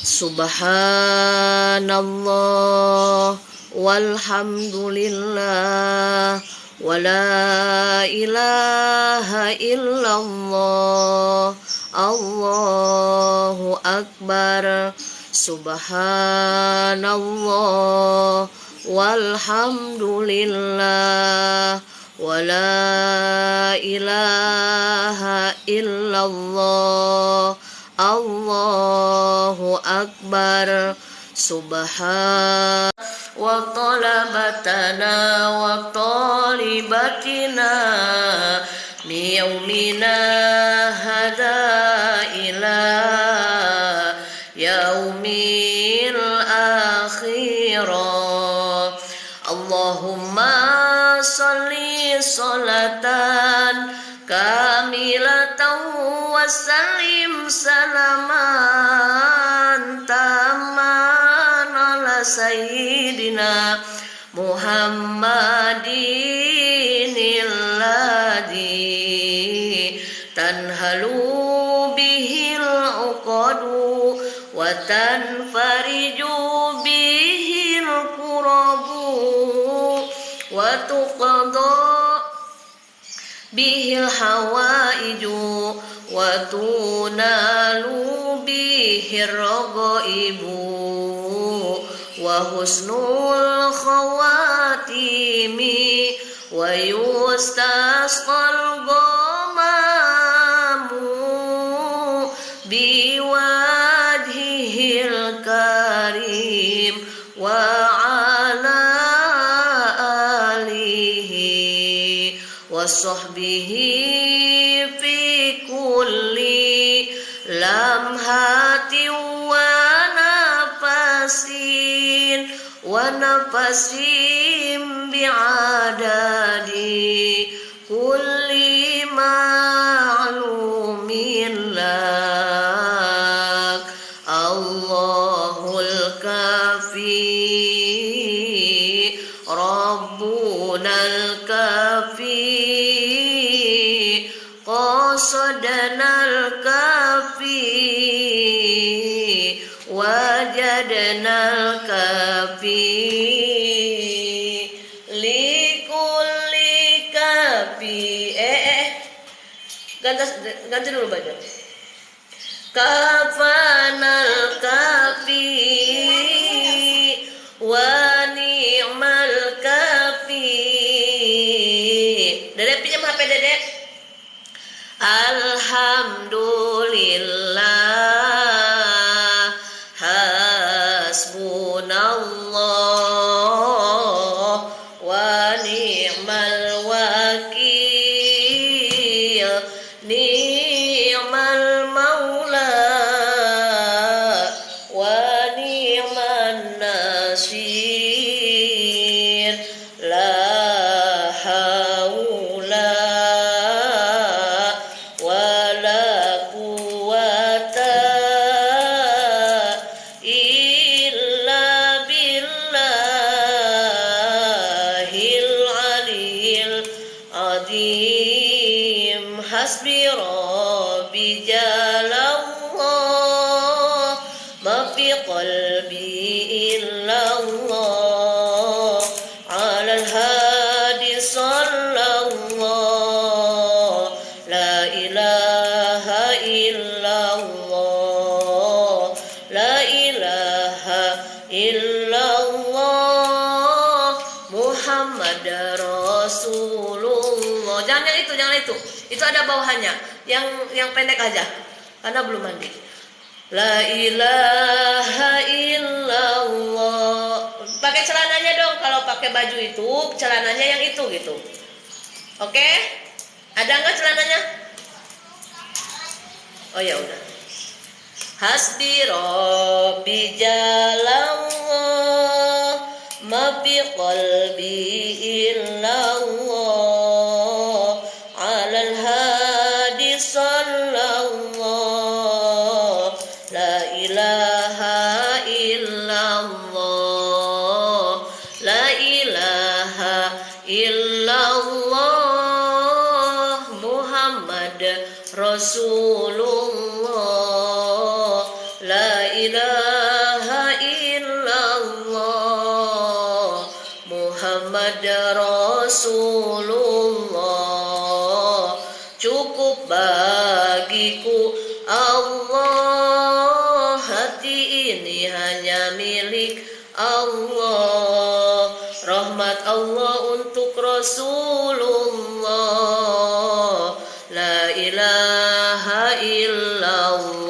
Subhanallah walhamdulillah wala ilaha illallah Allahu akbar. Subhanallah walhamdulillah wala ilaha illallah Allahu akbar. Subhan wa talabatana wa talibatina mi yaumina hada ila yaumil akhirah. Allahumma salli salatan kamilatan wa sallim salaman taman ala sayyidina Muhammadin alladhi tanhalu bihil uqadu wa tanfariju bihil kurabu wa tuqadha bihil hawaiju wa tunalu bihir ragaibu wa husnul khawatimi wa yustasqal ghamamu biwajhihil karim wa ala alihi wa sahbihi fi kulli lamhatin wa nafasin bi'adadi kulli ma'lumin lak. Allahul kafi Rabbunal kafi qasadanal kafi wajadnal kafi likulli kafi. Ganti dulu baju. Kafanal kafi wa ni'mal kafi. Dedek pinjam HP Dedek. Alhamdulillah hasbunallah wa ni'mal wakil ni'mal maula wa ni'man nasir la haula wala quwata illa billahil aliyil azim. Hasbi rabbi jalallah ma fi qalbi illallah alal hadi sallallahu la ilaha illallah la ilaha illallah Muhammad Rasulullah. Jangan itu. Itu ada bawahannya. Yang pendek aja karena belum mandi. La ilaha illallah. Pakai celananya dong. Kalau pakai baju itu, celananya yang itu gitu. Oke? Ada nggak celananya? Oh ya udah. Hasbi rabbi jalallah ma fi qalbi illallah alal hadi sallallahu la ilaha illallah la ilaha illallah Muhammad Rasulullah la ilaha illallah Muhammad Rasulullah. Cukup bagiku Allah, hati ini hanya milik Allah. Rahmat Allah untuk Rasulullah. La ilaha illallah,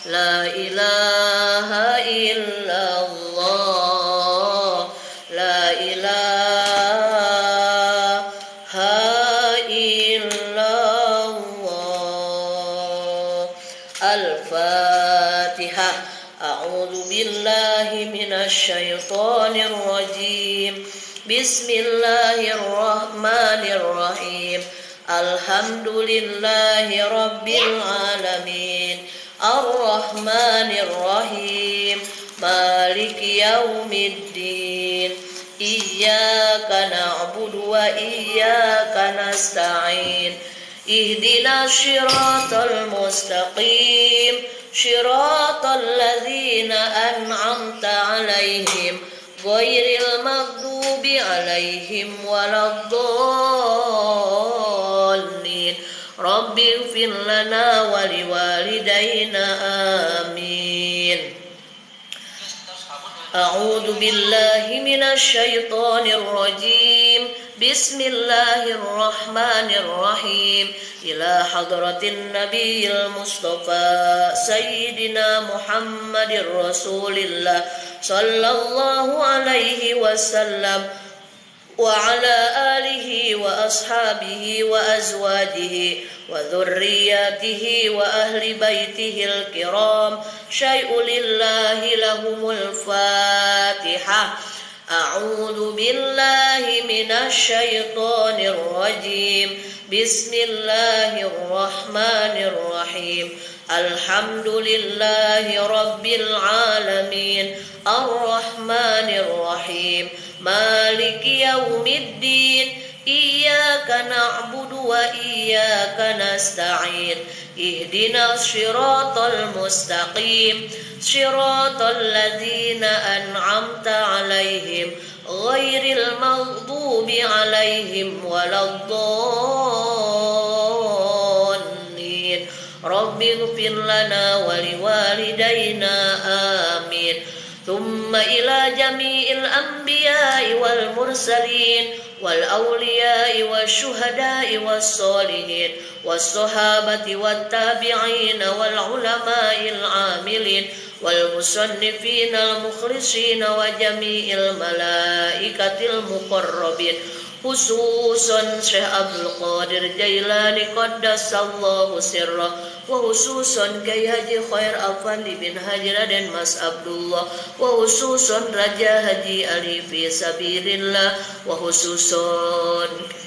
la ilaha illallah, la ilaha illallah. Al-Fatihah. A'udzu billahi minasy syaithanir rajim. Bismillahirrahmanirrahim. Alhamdulillahi rabbil alamin. Ar-Rahmanir Rahim. Maliki yaumiddin. Iyyaka na'budu wa iyyaka nasta'in. Ihdinas shiratal mustaqim. Shiratal ladzina an'amta 'alaihim ghairil maghdubi 'alaihim waladdallin. Rabbighfir lana wa liwalidayna amin. A'udzu billahi minasy syaithanir rajim. Bismillahirrahmanirrahim. Ila hadratin nabiyil mustafa sayyidina Muhammadir Rasulillah sallallahu alaihi wasallam wa ala alihi wa ashabihi wa azwajihi wa dhurriyyatihi wa ahli baitihil kiram. Syai'ulillahi lahumul Fatihah. A'udzu billahi minasy syaithanir rajim. Bismillahirrahmanirrahim. Alhamdulillahi rabbil alamin. Ar-Rahmanir Rahim. Maliki yaumiddin. Iyyaka na'budu wa iyyaka nasta'in. Ihdinas shiratal mustaqim. Shiratal ladzina an'amta 'alaihim ghairil maghdubi 'alaihim waladdallin. Rabbighfir lana wa liwalidayna amin. Thumma ila jami'il anbiya'i wal mursalin wal awliya'i wasyuhada'i wassolihin wassahabati wattabi'ina wal ulama'il amilin wal musannifina al mukhlisina wa jami'il malaikatil muqarrabin. Khususan Syekh Abdul Qadir Jailani qaddasallahu sirrah, wa khususan Kyai Haji Khair Afandi bin Haji Raden Mas Abdullah, wa khususan Raja Haji Ali fi sabilillah, wa khususan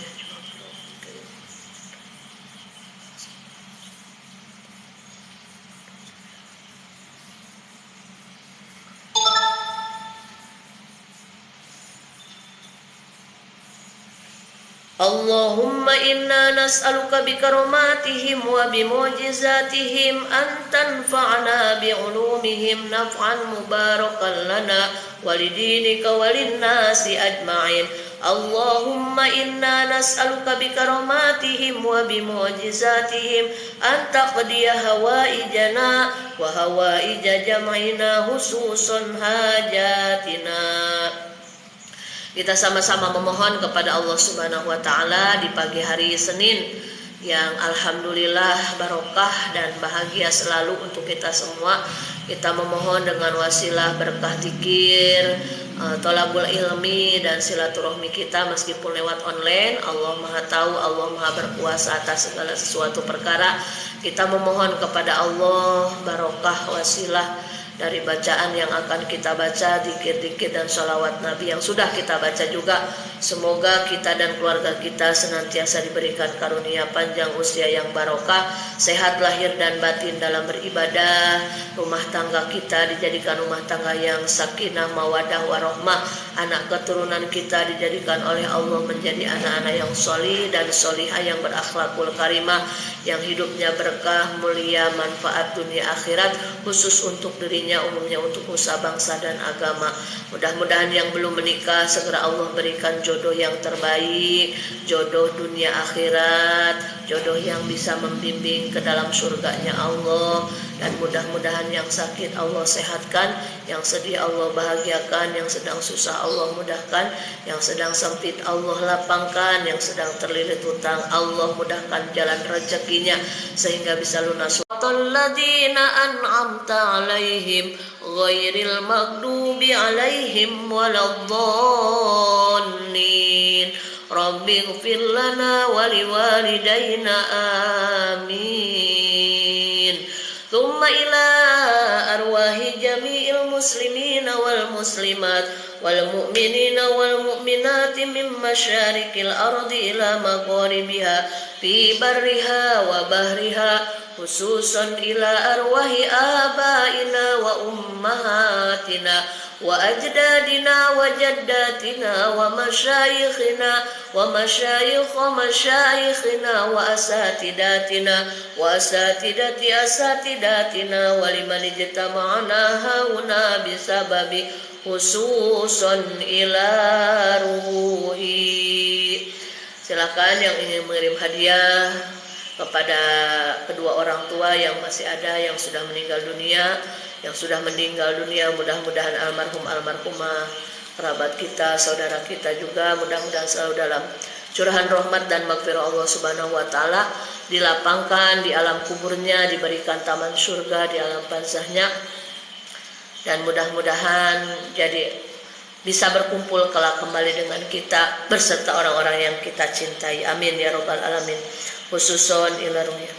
Allahumma inna nas'aluka bikaromatihim wa bimu'jizatihim an tanfa'na bi'ulumihim naf'an mubarakan lana walidinika walinnasi ajma'in. Allahumma inna nas'aluka bikaromatihim wa bimu'jizatihim an taqdiya hawaijana wa hawaija jam'ina hususan hajatina. Kita sama-sama memohon kepada Allah Subhanahu wa taala di pagi hari Senin yang alhamdulillah barokah dan bahagia selalu untuk kita semua. Kita memohon dengan wasilah berkah zikir, thalabul ilmi dan silaturahmi kita meskipun lewat online. Allah Maha tahu, Allah Maha berkuasa atas segala sesuatu perkara. Kita memohon kepada Allah barokah wasilah dari bacaan yang akan kita baca, zikir-zikir dan sholawat Nabi yang sudah kita baca juga. Semoga kita dan keluarga kita senantiasa diberikan karunia panjang usia yang barokah, sehat lahir dan batin dalam beribadah. Rumah tangga kita dijadikan rumah tangga yang sakinah, mawadah, warohmah. Anak keturunan kita dijadikan oleh Allah menjadi anak-anak yang solih dan solihah, yang berakhlakul karimah, yang hidupnya berkah, mulia, manfaat dunia akhirat, khusus untuk dirinya, umumnya untuk nusa bangsa dan agama. Mudah-mudahan yang belum menikah segera Allah berikan jodoh yang terbaik, jodoh dunia akhirat, jodoh yang bisa membimbing ke dalam surganya Allah. Dan mudah-mudahan yang sakit Allah sehatkan, yang sedih Allah bahagiakan, yang sedang susah Allah mudahkan, yang sedang sempit Allah lapangkan, yang sedang terlilit hutang Allah mudahkan jalan rezekinya sehingga bisa lunas. Alladzina an'amta 'alaihim ghairil maghdubi 'alaihim waladdallin. Rabbighfir lana wa liwalidayna amin. Thumma ila arwahi jami'il muslimina wal muslimat wal mu'minina wal mu'minati min masyarikil ardi ila magharibiha fi barriha wa bahriha, khususan ila arwahi abaina wa ummahatina wa ajdadina wa jaddatina wa masyayikhina wa masyayikha masyayikhina wa asatidatina wa asatidati asatidatina wa liman ijtama'ana hauna bisababi khususan ila ruhi. Silakan yang ingin mengirim hadiah kepada kedua orang tua yang masih ada, yang sudah meninggal dunia, yang sudah meninggal dunia, mudah-mudahan almarhum almarhumah, kerabat kita, saudara kita juga, mudah-mudahan selalu dalam curahan rahmat dan maghfirah Allah Subhanahu wa taala, dilapangkan di alam kuburnya, diberikan taman surga di alam barzahnya, dan mudah-mudahan jadi bisa berkumpul kelak kembali dengan kita berserta orang-orang yang kita cintai. Amin ya rabbal alamin. Khususon ila ruya.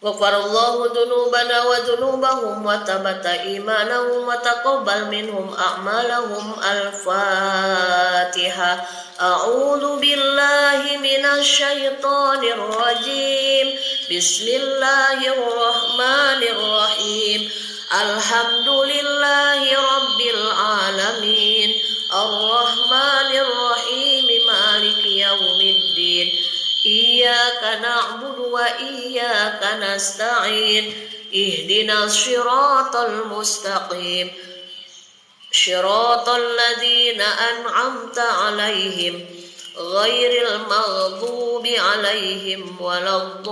Ghafarallahu dzunubana wa dzunubahum wa tabata imanahum wa taqabbal minhum a'malahum. Al-Fatihah. A'udzu billahi minasy syaithanir rajim. Bismillahirrahmanirrahim. Alhamdulillahi rabbil alamin. Ar-Rahmanir-Rahim. Maliki yaumiddin. Iyyaka na'budu wa iyyaka nasta'in. Ihdinas shiratal mustaqim. Shiratal ladzina an'amta 'alaihim ghairil maghdubi 'alaihim waladdallin.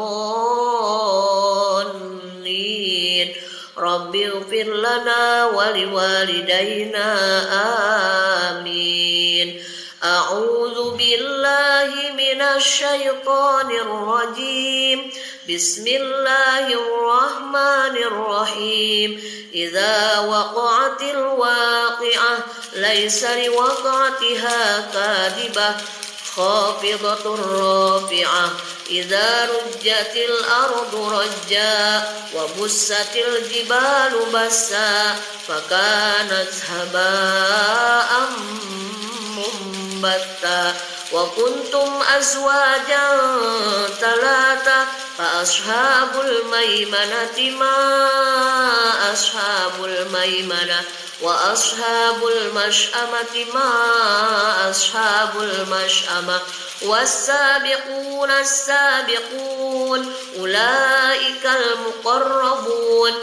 Rabbighfir lana wa liwalidayna amin. A'udzu billahi minasy syaithanir rajim. Bismillahirrahmanirrahim. Idza waqa'atil waqi'ah laisa liwaqa'atiha kadibah khafidatur rafi'ah. Idza rujjatil ardu rajja wa bussatil jibalu bassa fakanat haba'an batta wa kuntum azwajan talata fa ashabul maimanati ma ashabul maimana wa ashabul mash'amati ma ashabul mash'ama was-sabiquna as-sabiqun ulaikal muqarrabun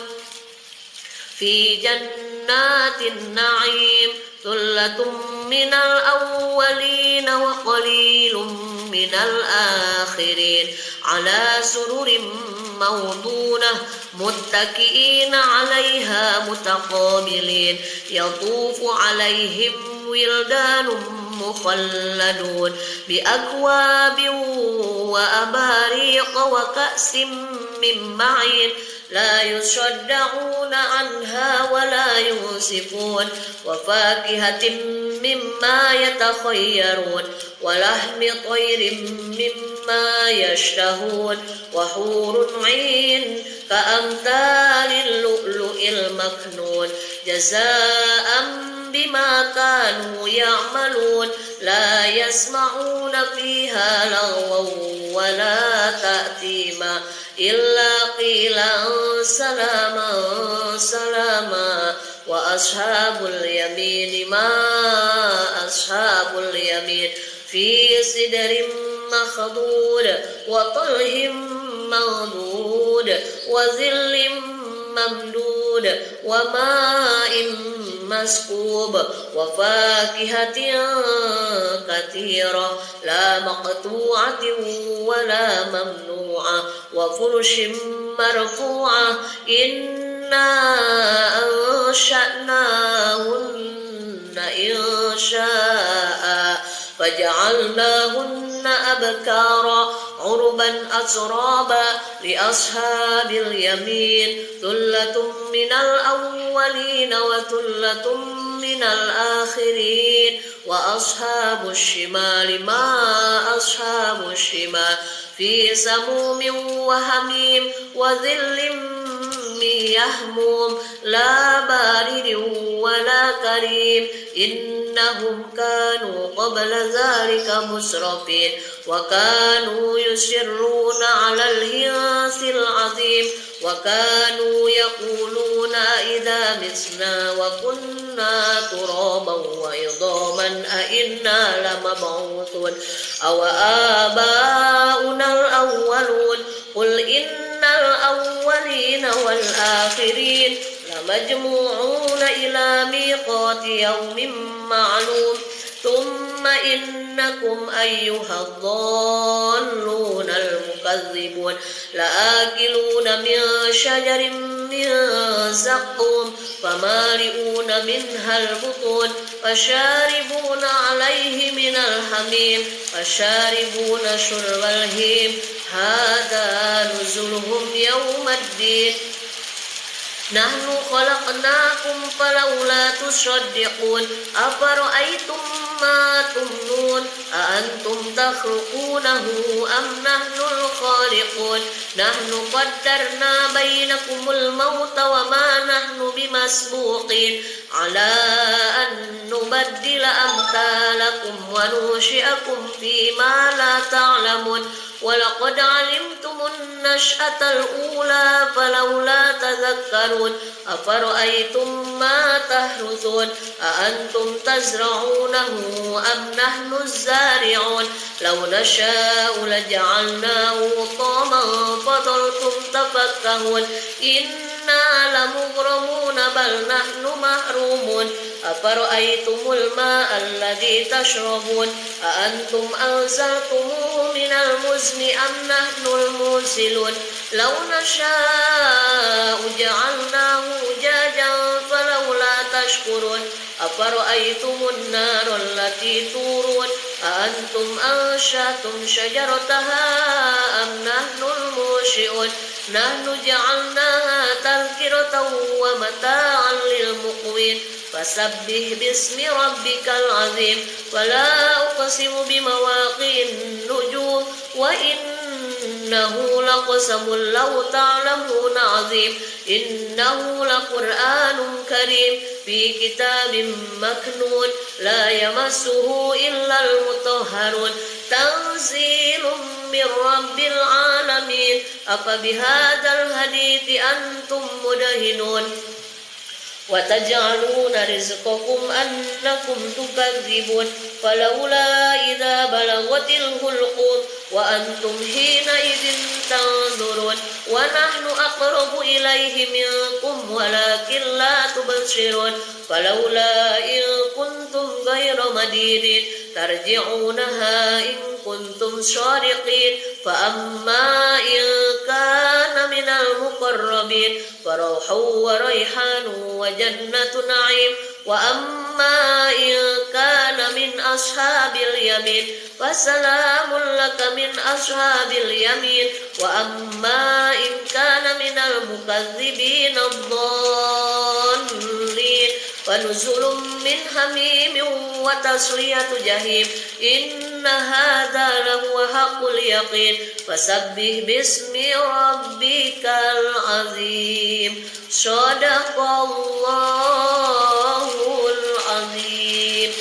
fi jannatin na'im. Thullatum من الأولين وقليل من الآخرين على سرر موضونة متكئين عليها متقابلين يطوف عليهم ولدان مخلدون بأكواب وأباريق وكأس من معين لا يصدعون عنها ولا ينصفون وفاكهة مما يتخيرون ولحم طير مما يشتهون وحور عين كأمثال اللؤلؤ المكنون جزاء بما كانوا يعملون لا يسمعون فيها لغوا ولا تأثيما إلا قيلا سلاما سلاما وأصحاب اليمين ما أصحاب اليمين في سدر مخضود وطلح منضود وظل ممدود وماء مسكوب وفاكهة كثيرة لا مقطوعة ولا ممنوعة وفرش مرفوعة إنا أنشأناهن إنشاء فجعلناهن أبكارا عربا أترابا لأصحاب اليمين ثلة من الأولين وثلة من الآخرين وأصحاب الشمال ما أصحاب الشمال في سموم وحميم وظل من يحموم لا بارد ولا كريم إنهم كانوا قبل ذلك مسرفين وكانوا يصرون على الحنث العظيم وكانوا يقولون إذا متنا وكنا ترابا وعظاما أئنا لمبعوثون أو آباؤنا الأولون قل إن الأولين والآخرين لمجموعون إلى ميقات يوم معلوم ثم إنكم أيها الضالون المكذبون لآكلون من شجر من زقوم فمالئون منها البطون فشاربون عليه من الحميم فشاربون شرب الهيم هذا نزلهم يوم الدين نحن خلقناكم فلولا تصدقون أفرأيتم ما تمنون أأنتم تخلقونه أم نحن الخالقون نحن قدرنا بينكم الموت وما نحن بمسبوقين على أن نبدل أمثالكم وننشئكم فيما لا تعلمون ولقد علمتم النشأة الأولى فلولا تذكرون أفرأيتم ما تحرثون أأنتم تزرعونه أم نحن الزارعون لو نشاء لجعلناه طاما فظلتم تفكهون إنا لمغرمون بل نحن محرومون أفرأيتم الماء الذي تشربون أأنتم أنزلتموه من المزن أم نحن المنزلون لو نشاء جعلناه أجاجا فلولا تشكرون أفرأيتم النار التي تورون أأنتم أنشأتم شجرتها أم نحن المنشئون نحن جعلناها تذكرة ومتاعا للمقوين فسبح باسم ربك العظيم ولا أقسم بمواقع النجوم وإنه لقسم لو تعلمون عظيم إنه لقرآن كريم في كتاب مكنون لا يمسه إلا المطهرون تنزيل من رب العالمين أفبهذا الحديث أنتم مدهنون وتجعلون رزقكم أنكم تكذبون فلولا إذا بلغت الحلقوم وأنتم حينئذ تنظرون ونحن أقرب إليه منكم ولكن لا تبصرون فلولا إن كنتم غير غير مدين ترجعونها إن كنتم صادقين فأما إن كان من المقربين فروح وريحان وجنة نعيم وأما إن كان من أصحاب اليمين فسلام لك من أصحاب اليمين وأما إن كان من المكذبين الضالين فنزل من حميم وتصلية جحيم إن هذا لهو حق اليقين فسبح باسم ربك العظيم صدق الله العظيم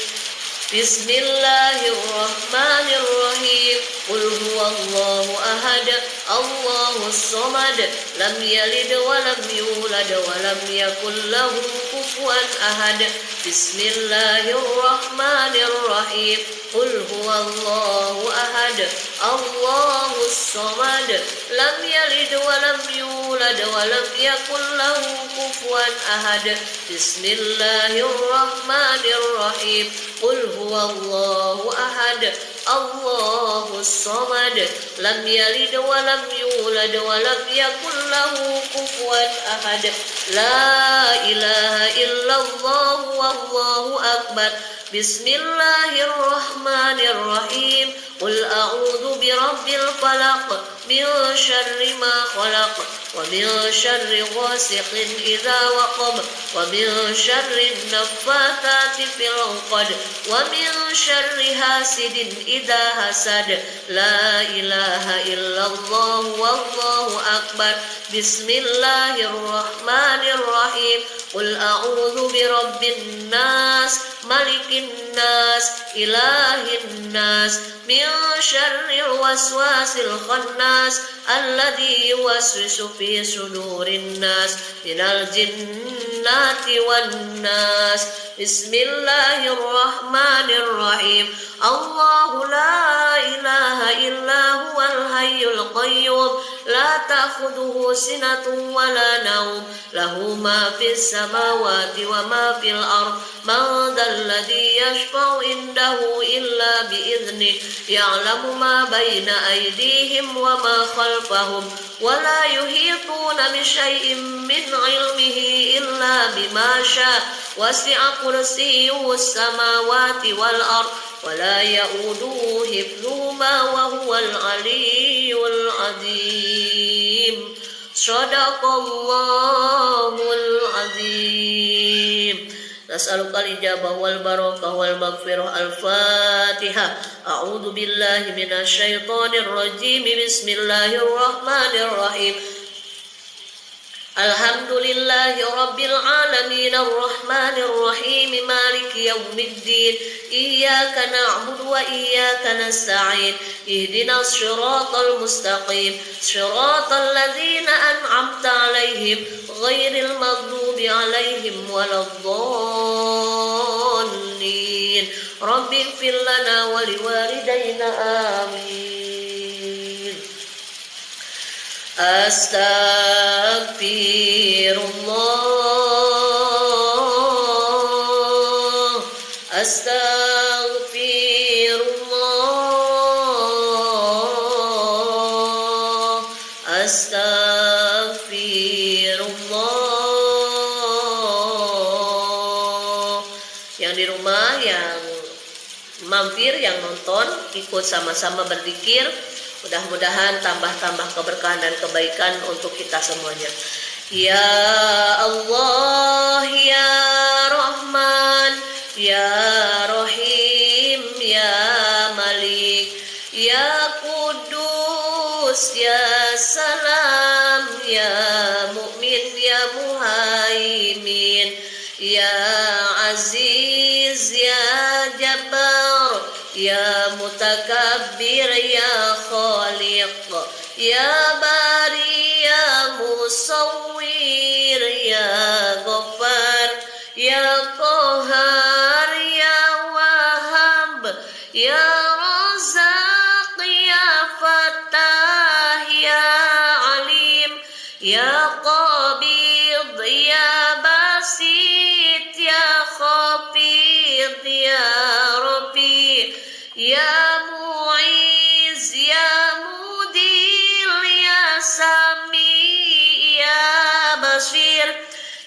بسم الله الرحمن الرحيم قل هو الله أحد الله الصمد لم يلد ولم يولد ولم يكن له كفوا أحد بسم الله الرحمن الرحيم قل هو الله أحد الله الصمد لم يلد ولم يولد ولم يكن له كفوا أحد بسم الله الرحمن الرحيم قل هو الله أحد الله الصمد لم يلد ولم يولد ولم يكن له كفوا أحد لا إله إلا الله والله أكبر بسم الله الرحمن الرحيم قل أعوذ برب الفلق من شر ما خلق ومن شر غاسق إذا وقب ومن شر النفاثات في العقد ومن شر حاسد إذا حسد لا إله إلا الله والله أكبر بسم الله الرحمن الرحيم قل أعوذ برب الناس ملك الناس إله الناس من شر الوسواس الخناس الذي يوسوس في صدور الناس من الجنة والناس بسم الله الرحمن الرحيم الله لا إله إلا هو الحي القيوم لا تأخذه سنة ولا نوم له ما في السماوات وما في الأرض من ذا الذي يشفع عنده إلا بإذنه يعلم ما بين أيديهم وما خلفهم ولا يحيطون بشيء من علمه إلا بما شاء وسع كرسيه السماوات والأرض ولا يؤوده حفظهما وهو العلي العظيم صدق الله العظيم نسألك الإجابة والبركة والمغفرة الفاتحة أعوذ بالله من الشيطان الرجيم بسم الله الرحمن الرحيم الحمد لله رب العالمين الرحمن الرحيم مالك يوم الدين إياك نعبد وإياك نستعين اهدنا الصراط المستقيم صراط الذين أنعمت عليهم غير المغضوب عليهم ولا الضالين رب اغفر لنا ولوالدينا آمين أستغفر الله أستغفر الله أستغفر الله. Yang di rumah, yang mampir, yang nonton, ikut sama-sama berzikir. Mudah-mudahan tambah-tambah keberkahan dan kebaikan untuk kita semuanya. Ya Allah, Ya Rahman, Ya Rahim, Ya Malik, Ya Kudus, Ya Salam, Ya Mu'min, Ya Muhaimin, Ya Aziz, Ya Jabbar, Ya Mutakabbir, Ya Khaliq, Ya Bari, Ya Musawwir, Ya Ghaffar, Ya Qahar, Ya Wahhab, Ya Razaq, Ya Fattah, Ya Alim, Ya Qabid, Ya Basit, Ya Khafid, Ya Ya Mu'iz, Ya Mudil, Ya Sami, Ya Basir,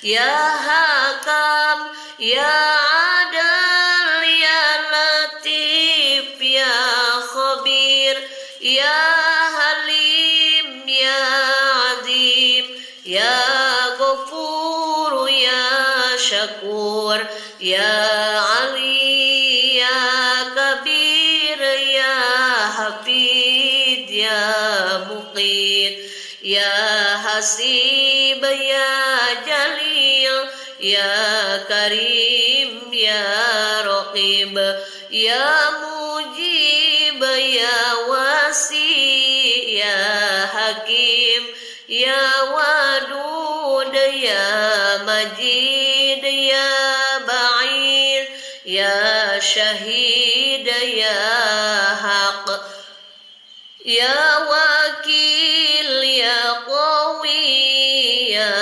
Ya Hakam, Ya Adal, Ya Latif, Ya Khabir, Ya Halim, Ya Azim, Ya Ghafur, Ya Syakur, Ya Ali, Ya Kabir, Ya Hafid, Ya Muqit, Ya Hasib, Ya Jalil, Ya Karim, Ya Raqib, Ya Mujib, Ya Wasi, Ya Hakim, Ya Wadud, Ya Majid, Ya Ba'id, Ya Syahid, Ya Haq, Ya Wakil, Ya Qawi, Ya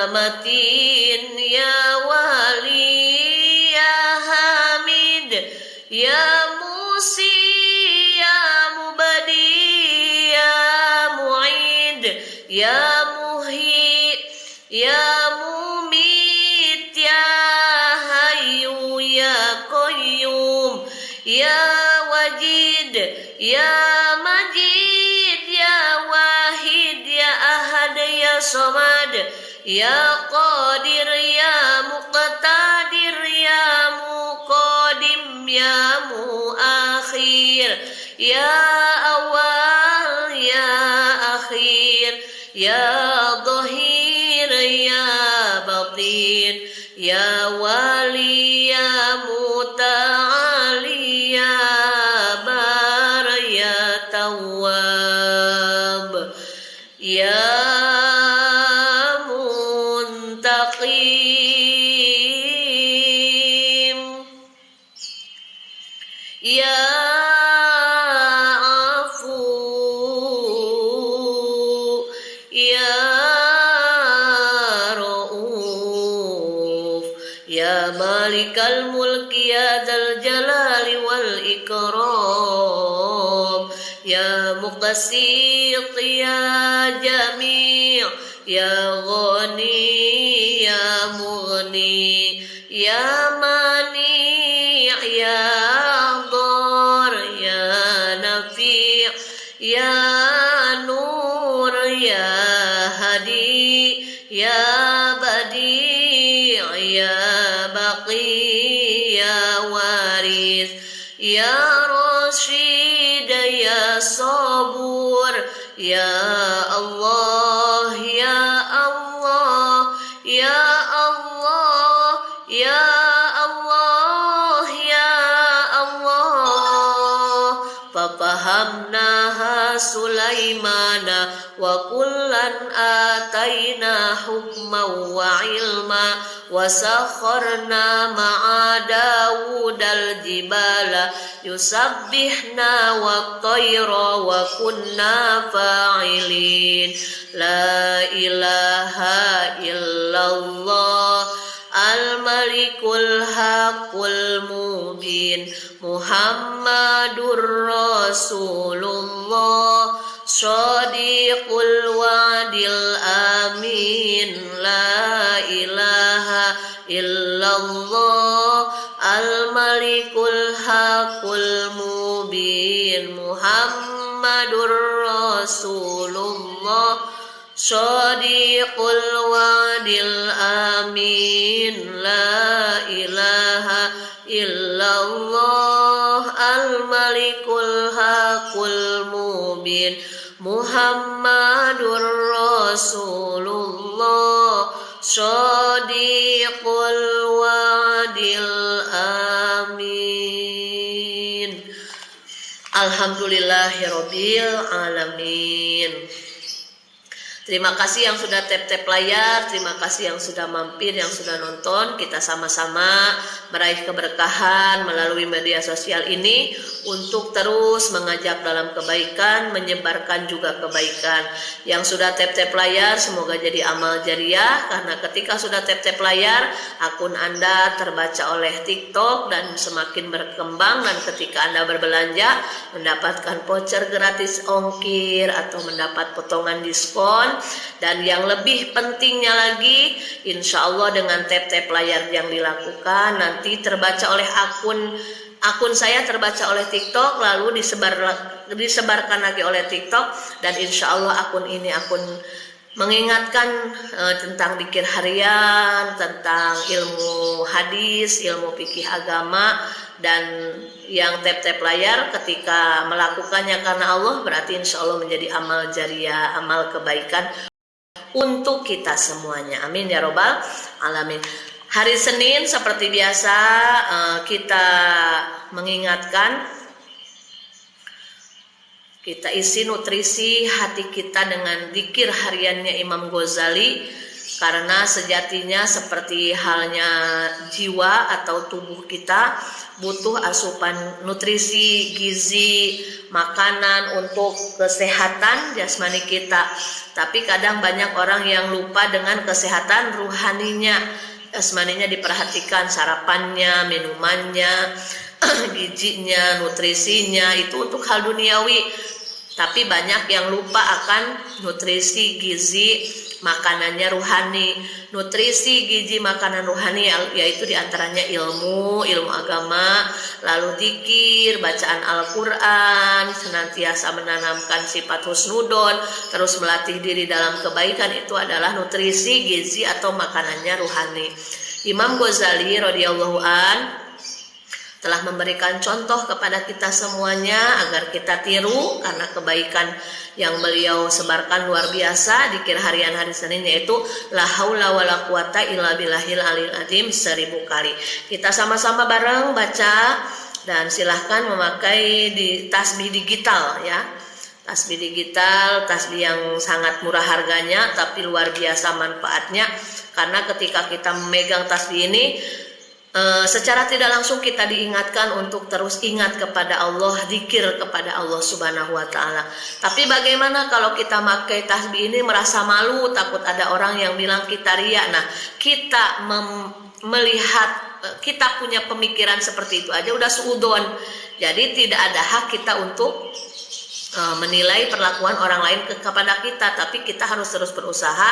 Matin, Ya Wali, Ya Hamid, Ya Musi, Ya Mubadi, Ya Mu'id, Ya Muhi, Ya Mumit, Ya Hayyu, Ya Qayyum, Ya Wajid, Ya Majid, Ya Wahid, Ya Ahad, Ya Samad, Ya Qadir, Ya Muqtadir, Ya Muqadim, Ya Muakhir, Ya Awal, Ya Akhir, Ya Dhahir, Ya Batin, Ya Wali, Ya Muta'ali, Ya Bar, Ya Tawwab, Ya Muntaqim, Ya Afu, Ya Ra'uf, Ya Malikal Mulki, Ya Dzal Jalali wal Ikram, Ya Muqsit, Ya Jami', Ya Ghani, Ya Mughni, Ya Mani', Ya Dar, Ya Nafi', Ya Nur, Ya Hadi, Ya Badi', Ya Baqi, Ya Waris, Ya Rashid, Ya Sabur, Ya Allah, Ya Allah, Ya Allah, Ya Allah, Ya Allah. Fafahamnaha Sulaimana wa kullan ataina hukman wa ilma wa sakharna ma'a Dawudal jibala yusabbihna wa tayra wa kunna fa'ilin. La ilaha illallah al-malikul haqqul mubin Muhammadur Rasulullah shadiqul wa'dil amin. La ilaha illallah al-malikul haqqul mubin Muhammadur Rasulullah shadiqul wa'dil amin. La ilaha illallah al-malikul haqqul mubin Muhammadur Rasulullah shadiqul wa'dil amin. Alhamdulillahirabbil alamin. Terima kasih yang sudah tap-tap layar, terima kasih yang sudah mampir, yang sudah nonton. Kita sama-sama meraih keberkahan melalui media sosial ini untuk terus mengajak dalam kebaikan, menyebarkan juga kebaikan. Yang sudah tap-tap layar semoga jadi amal jariah, karena ketika sudah tap-tap layar, akun Anda terbaca oleh TikTok dan semakin berkembang, dan ketika Anda berbelanja mendapatkan voucher gratis ongkir atau mendapat potongan diskon. Dan yang lebih pentingnya lagi, insya Allah dengan tap-tap layar yang dilakukan nanti terbaca oleh akun saya, terbaca oleh TikTok, lalu disebarkan lagi oleh TikTok, dan insya Allah akun ini akun mengingatkan tentang zikir harian, tentang ilmu hadis, ilmu fikih agama. Dan yang tap-tap layar ketika melakukannya karena Allah, berarti insya Allah menjadi amal jariah, amal kebaikan untuk kita semuanya. Amin ya robbal alamin. Hari Senin seperti biasa kita mengingatkan, kita isi nutrisi hati kita dengan zikir hariannya Imam Ghazali, karena sejatinya seperti halnya jiwa atau tubuh kita butuh asupan nutrisi, gizi, makanan untuk kesehatan jasmani kita. Tapi kadang banyak orang yang lupa dengan kesehatan ruhaninya. Jasmaninya diperhatikan, sarapannya, minumannya, gizinya, nutrisinya, itu untuk hal duniawi. Tapi banyak yang lupa akan nutrisi, gizi, makanannya ruhani. Nutrisi, gizi, makanan ruhani yaitu diantaranya ilmu agama, lalu zikir, bacaan Al-Quran, senantiasa menanamkan sifat husnudon, terus melatih diri dalam kebaikan. Itu adalah nutrisi, gizi atau makanannya ruhani. Imam Ghazali radhiyallahu an telah memberikan contoh kepada kita semuanya agar kita tiru, karena kebaikan yang beliau sebarkan luar biasa. Zikir harian hari Senin yaitu la haula wala quwata illa billahil alil azim 1000 kali. Kita sama-sama bareng baca, dan silahkan memakai di tasbih digital ya. Tasbih digital, tasbih yang sangat murah harganya tapi luar biasa manfaatnya, karena ketika kita memegang tasbih ini secara tidak langsung kita diingatkan untuk terus ingat kepada Allah, zikir kepada Allah Subhanahu wa taala. Tapi bagaimana kalau kita pakai tasbih ini merasa malu, takut ada orang yang bilang kita riya. Nah, kita melihat, kita punya pemikiran seperti itu aja udah suudon. Jadi tidak ada hak kita untuk menilai perlakuan orang lain kepada kita, tapi kita harus terus berusaha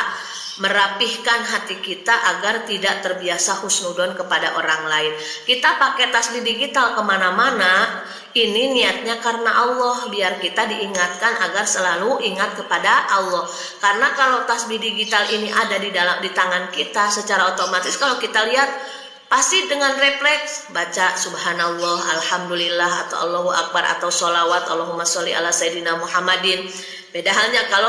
merapihkan hati kita agar tidak terbiasa husnudon kepada orang lain. Kita pakai tasbih digital kemana-mana, ini niatnya karena Allah, biar kita diingatkan agar selalu ingat kepada Allah. Karena kalau tasbih digital ini ada di tangan kita, secara otomatis kalau kita lihat pasti dengan refleks baca subhanallah, alhamdulillah, atau Allahu akbar, atau sholawat Allahumma sholli ala sayyidina Muhammadin. Beda halnya kalau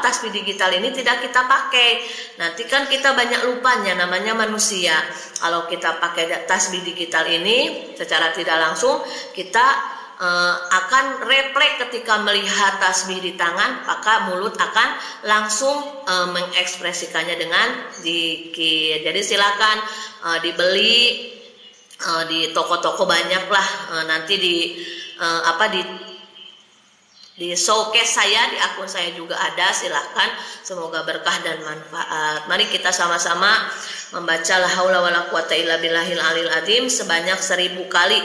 tasbih digital ini tidak kita pakai, nanti kan kita banyak lupanya, namanya manusia. Kalau kita pakai tasbih digital ini secara tidak langsung, kita akan refleks ketika melihat tasbih di tangan, maka mulut akan langsung mengekspresikannya dengan zikir. Jadi silakan dibeli di toko-toko banyak lah, nanti di showcase saya, di akun saya juga ada, silahkan, semoga berkah dan manfaat. Mari kita sama-sama membaca la haula wala quwata illa billahil alil azim sebanyak 1000 kali.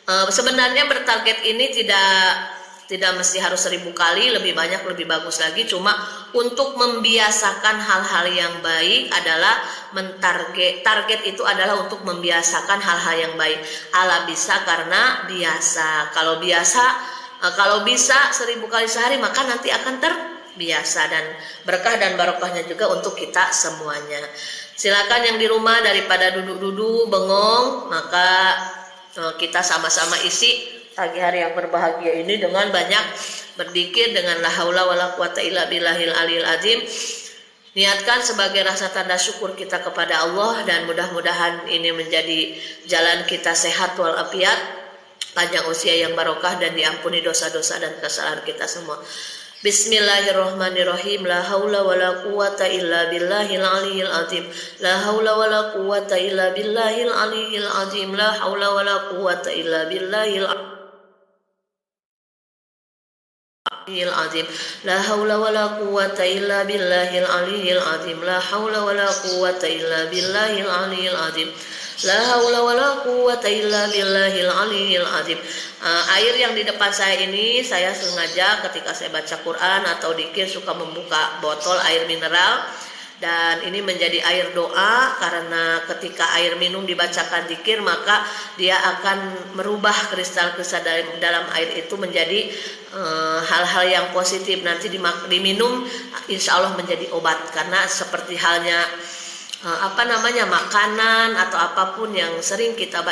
Sebenarnya bertarget ini tidak mesti harus 1000 kali, lebih banyak lebih bagus lagi. Cuma untuk membiasakan hal-hal yang baik adalah target itu adalah untuk membiasakan hal-hal yang baik. Ala bisa karena biasa. Kalau bisa 1000 kali sehari, maka nanti akan terbiasa, dan berkah dan barokahnya juga untuk kita semuanya. Silakan yang di rumah, daripada duduk-duduk bengong, maka kita sama-sama isi pagi hari yang berbahagia ini dengan banyak berzikir dengan la haula wala quwata illa billahil alil azim. Niatkan sebagai rasa tanda syukur kita kepada Allah, dan mudah-mudahan ini menjadi jalan kita sehat walafiat, panjang usia yang barokah, dan diampuni dosa-dosa dan kesalahan kita semua. Bismillahirrahmanirrahim. La haula wala quwata illa billahil aliyyil azim. La haula wala quwata illa billahil aliyyil azim. La haula wala quwata illa billahil azim. La haula wala quwata illa billahil aliyyil azim. La haula wala quwata illa billahil aliyyil azim. La haula wala quwata illa billahil aliyyil azim. Air yang di depan saya ini saya sengaja ketika saya baca Quran atau dzikir suka membuka botol air mineral, dan ini menjadi air doa karena ketika air minum dibacakan dzikir maka dia akan merubah kristal-kristal dalam air itu menjadi hal-hal yang positif, nanti diminum insya Allah menjadi obat. Karena seperti halnya makanan atau apapun yang sering kita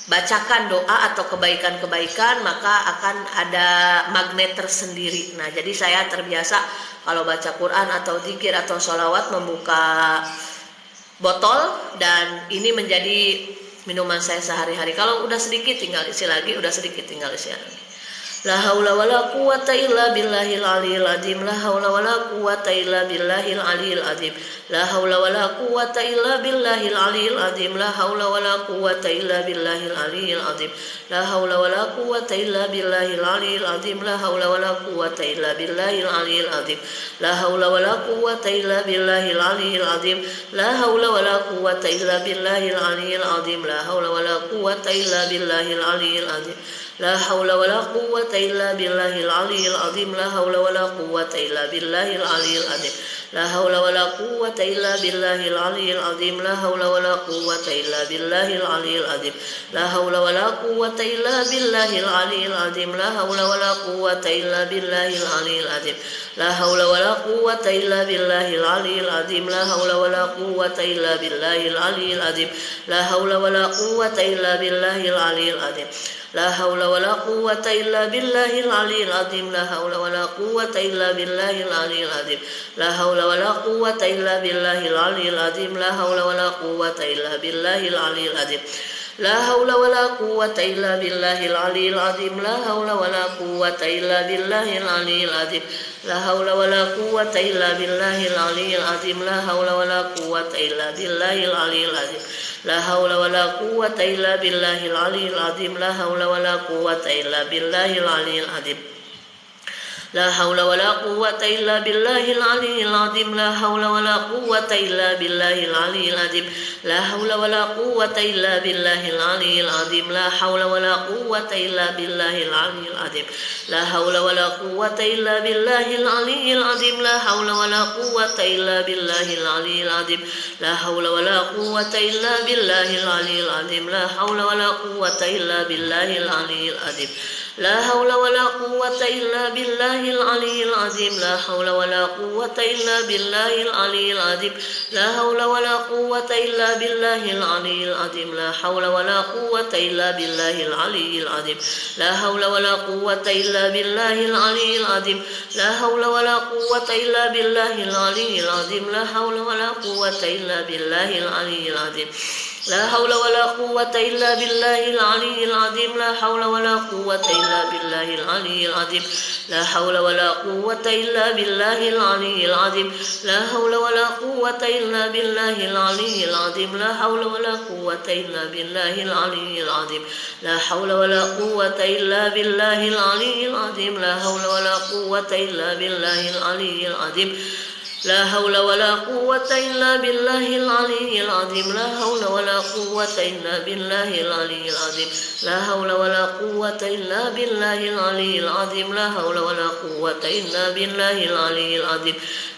bacakan doa atau kebaikan-kebaikan, maka akan ada magnet tersendiri. Nah, jadi saya terbiasa kalau baca Quran atau zikir atau sholawat membuka botol, dan ini menjadi minuman saya sehari-hari. Kalau udah sedikit tinggal isi lagi, udah sedikit tinggal isi lagi. La haula wala quwata illa billahil aliyil azim. La haula wala quwata illa billahil aliyil azim. La haula wala quwata illa billahil aliyil azim. La haula wala quwata illa billahil aliyil azim. La haula wala quwata illa billahil aliyil azim. La haula wala quwata illa billahil aliyil azim. La haula wala quwata illa billahil aliyil azim. La haula wala quwata illa billahil aliyil azim. La haula wala quwata illa billahil aliyil azim. La haula wala quwata illa billahil aliyil azim. La haula wala quwata illa billahil aliyil azim. La haula wala quwata illa billahil aliyil azim. La haula wala quwata illa billahil aliyil azim. La haula wala quwata illa billahil aliyil azim. La haula wala quwata illa billahil aliyil azim. La haula wala quwata illa billahil aliyil azim. La haula wala quwata illa billahil aliyil azim. La haula wala quwata illa billahil aliyil azim. La haula wala quwata illa billahil aliyil azim. La haula wala quwata illa billahil aliyil azim. La haula wala quwata illa billahil aliyil azim. La haula wala quwata illa billahil aliyil azim. La haula wala quwata illa billahil aliyil azim. La haula wala quwata illa billahil aliyil azim. La haula wala quwata illa billahil aliyil azim. La haula wala quwata illa billahil aliyil azim. La haula wala quwata illa billahil aliyil azim. La haula wala quwata illa billahil aliyil azim. La haula wala quwata illa billahil aliyil azim. La haula wala quwata illa billahil aliyil azim. La haula wala quwata illa billahil aliyil azim. La haula wala quwata illa billahil aliyil azim. La haula wala quwata illa billahil aliyil azim. La haula wala quwata illa billahil aliyil azim. La haula wala quwata illa billahil aliyil azim. La haula wala quwata illa billahil aliyil azim. La haula wala quwata illa billahil aliyil azim. La haula wala quwata illa billahil aliyil azim. La haula wala quwata illa billahil aliyil azim. La haula wala quwata illa billahil aliyil azim. La haula wala quwata illa billahil aliyil azim. La haula wala quwata illa billahil aliyil azim. La haula wala quwata illa billahil aliyil azim. La haula wala quwata illa billahil aliyil azim. La haula wala quwata illa billahil aliyil azim. La haula wala quwata illa billahil aliyil azim. La haula wala quwata illa billahil aliyil azim. La haula wala quwata illa billahil aliyil azim. La haula wala quwata illa billahil aliyil azim. La haula wala quwata illa billahil aliyil azim. La haula wala quwata illa billahil aliyil azim. La haula wala quwata illa billahil aliyil azim. La haula wala quwata illa billahil aliyil azim. La haula wala quwata illa billahil aliyil azim.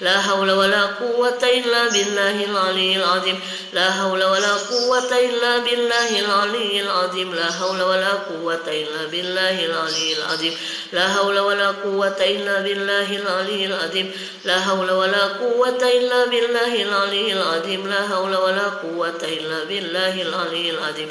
La haula wala quwata illa billahil aliyil azim. La haula wala quwata illa billahil aliyil azim. La haula wala quwata illa billahil aliyil azim. La haula wala quwata illa billahil aliyil azim. La haula wala quwata illa billahil aliyil azim. La haula wala quwata illa billahil aliyil azim.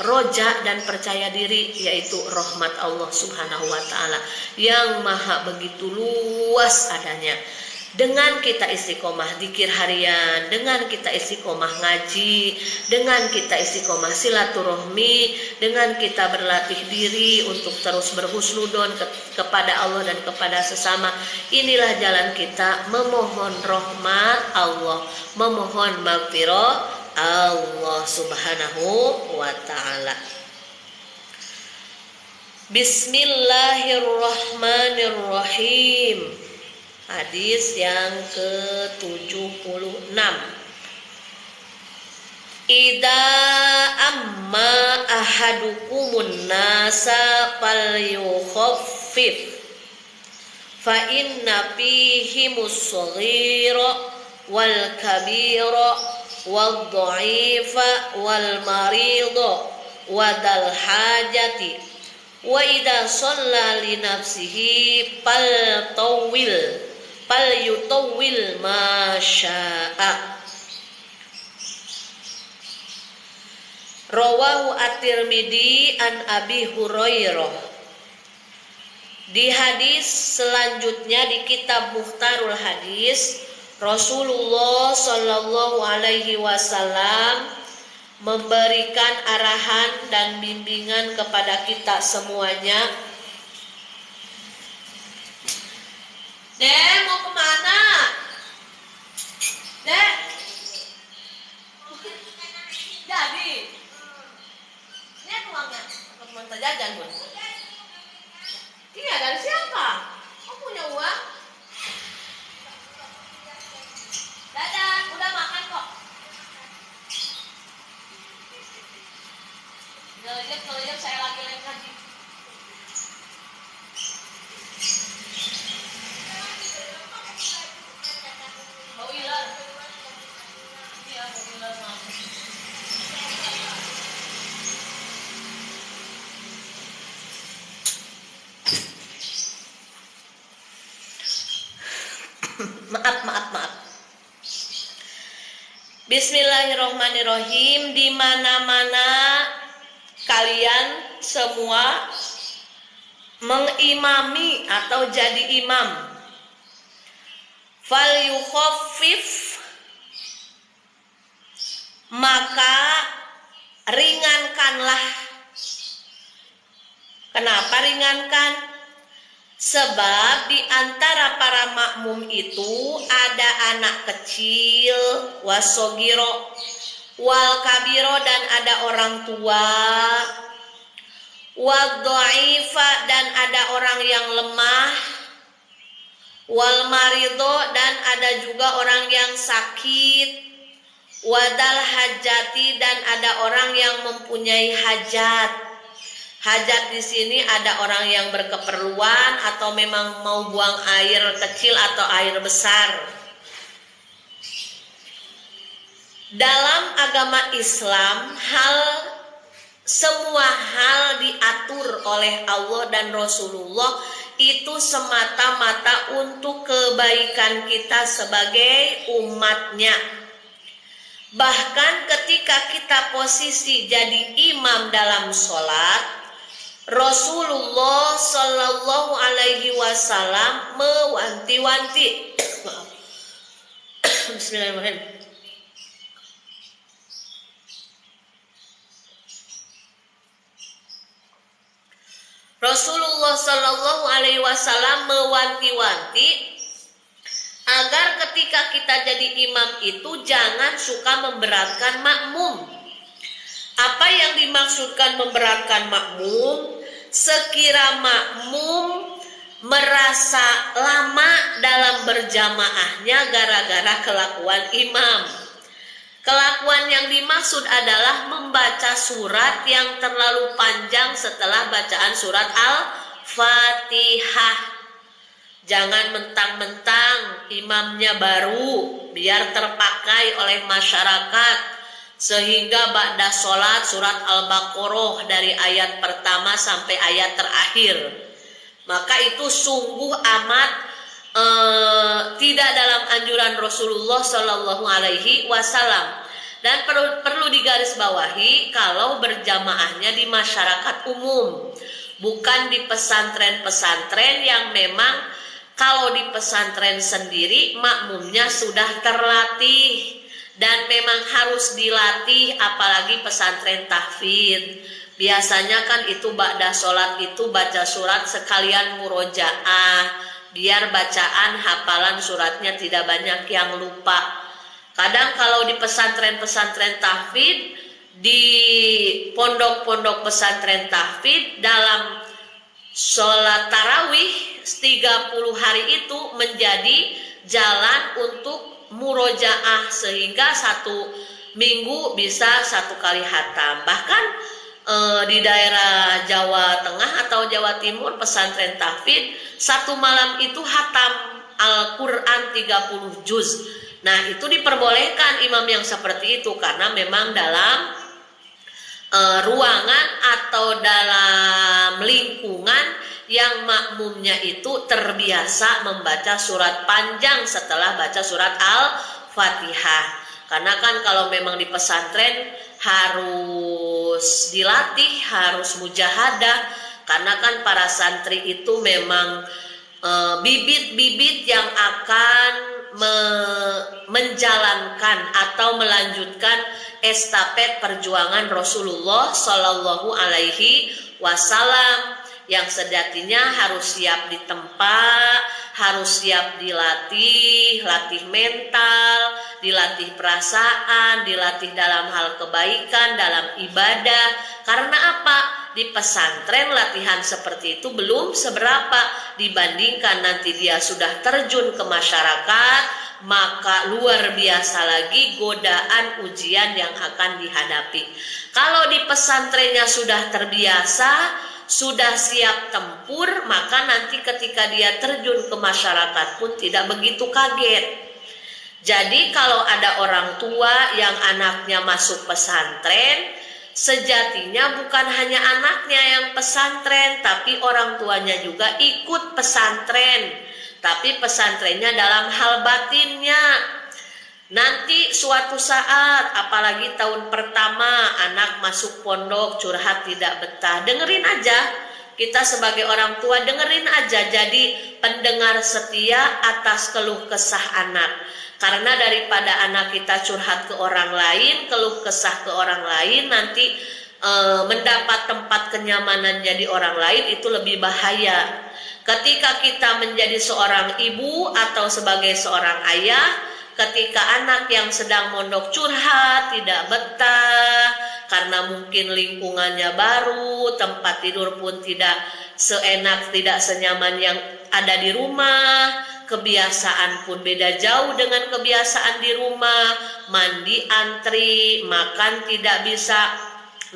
roja dan percaya diri, yaitu rahmat Allah Subhanahu wa taala yang maha begitu luas adanya. Dengan kita istiqomah zikir harian, dengan kita istiqomah ngaji, dengan kita istiqomah silaturahmi, dengan kita berlatih diri untuk terus berhusnudon kepada Allah dan kepada sesama, inilah jalan kita memohon rahmat Allah, memohon maghfirah Allah Subhanahu wa taala. Bismillahirrahmanirrahim. Hadis yang ke-76. Idza amma ahadukumun nasa falyukhaffif fa inna fihimus shaghira wal kabira wal dha'ifa wal marida wadal hajati wa idza shalla li nafsihi pal yutawil masya'a. Rawahu at-Tirmidzi an Abi Hurairah. Di hadis selanjutnya di kitab Mukhtarul Hadis, Rasulullah Shallallahu alaihi wasallam memberikan arahan dan bimbingan kepada kita semuanya. Dek, mau kemana? Dek, jadi ini uangnya untuk teman jajan, Bun. Iya, dari siapa? Oh, punya uang? Dadah, udah makan kok. Ngelejep saya lagi live ngaji. Mau iler? Iya, mau iler mah. Maaf. Bismillahirrahmanirrahim. Di mana-mana kalian semua mengimami atau jadi imam, fal yukhaffif, maka ringankanlah. Kenapa ringankan? Sebab di antara para makmum itu ada anak kecil, wasogiro, wal kabiro, dan ada orang tua, wal dha'ifa, dan ada orang yang lemah, wal marido, dan ada juga orang yang sakit, wadal hajati, dan ada orang yang mempunyai hajat. Hajat di sini ada orang yang berkeperluan atau memang mau buang air kecil atau air besar. Dalam agama Islam, semua hal diatur oleh Allah dan Rasulullah itu semata-mata untuk kebaikan kita sebagai umatnya. Bahkan ketika kita posisi jadi imam dalam sholat, Rasulullah Shallallahu alaihi wasallam mewanti-wanti. Bismillahirrahmanirrahim. Rasulullah Shallallahu alaihi wasallam mewanti-wanti agar ketika kita jadi imam itu jangan suka memberatkan makmum. Apa yang dimaksudkan memberatkan makmum? Sekira makmum merasa lama dalam berjamaahnya gara-gara kelakuan imam. Kelakuan yang dimaksud adalah membaca surat yang terlalu panjang setelah bacaan surat Al-Fatihah. Jangan mentang-mentang imamnya baru biar terpakai oleh masyarakat, sehingga ba'da sholat surat Al-Baqarah dari ayat pertama sampai ayat terakhir. Maka itu sungguh amat tidak dalam anjuran Rasulullah Shallallahu alaihi wasallam. Dan perlu digarisbawahi kalau berjamaahnya di masyarakat umum, bukan di pesantren-pesantren yang memang kalau di pesantren sendiri makmumnya sudah terlatih dan memang harus dilatih, apalagi pesantren tahfidz. Biasanya kan itu ba'da sholat itu baca surat sekalian murojaah, biar bacaan hafalan suratnya tidak banyak yang lupa. Kadang kalau di pesantren-pesantren tahfidz, di pondok-pondok pesantren tahfidz, dalam sholat tarawih 30 hari itu menjadi jalan untuk murojaah, sehingga satu minggu bisa 1 kali khatam. Bahkan di daerah Jawa Tengah atau Jawa Timur pesantren tahfidz 1 malam itu khatam Al-Quran 30 juz. Nah itu diperbolehkan imam yang seperti itu karena memang dalam ruangan atau dalam lingkungan yang makmumnya itu terbiasa membaca surat panjang setelah baca surat Al-Fatihah. Karena kan kalau memang di pesantren harus dilatih, harus mujahadah, karena kan para santri itu memang bibit-bibit yang akan menjalankan atau melanjutkan estafet perjuangan Rasulullah Shallallahu Alaihi Wasallam, yang sejatinya harus siap ditempa, harus siap dilatih, latih mental, dilatih perasaan, dilatih dalam hal kebaikan, dalam ibadah. Karena apa? Di pesantren latihan seperti itu belum seberapa dibandingkan nanti dia sudah terjun ke masyarakat, maka luar biasa lagi godaan ujian yang akan dihadapi. Kalau di pesantrennya sudah terbiasa, sudah siap tempur, maka nanti ketika dia terjun ke masyarakat pun tidak begitu kaget. Jadi kalau ada orang tua yang anaknya masuk pesantren, sejatinya bukan hanya anaknya yang pesantren, tapi orang tuanya juga ikut pesantren. Tapi pesantrennya dalam hal batinnya. Nanti suatu saat, apalagi tahun pertama anak masuk pondok curhat tidak betah, dengerin aja. Kita sebagai orang tua dengerin aja, jadi pendengar setia atas keluh kesah anak. Karena daripada anak kita curhat ke orang lain, keluh kesah ke orang lain, nanti mendapat tempat kenyamanannya di orang lain, itu lebih bahaya. Ketika kita menjadi seorang ibu atau sebagai seorang ayah, ketika anak yang sedang mondok curhat tidak betah karena mungkin lingkungannya baru, tempat tidur pun tidak seenak, tidak senyaman yang ada di rumah, kebiasaan pun beda jauh dengan kebiasaan di rumah, mandi antri, makan tidak bisa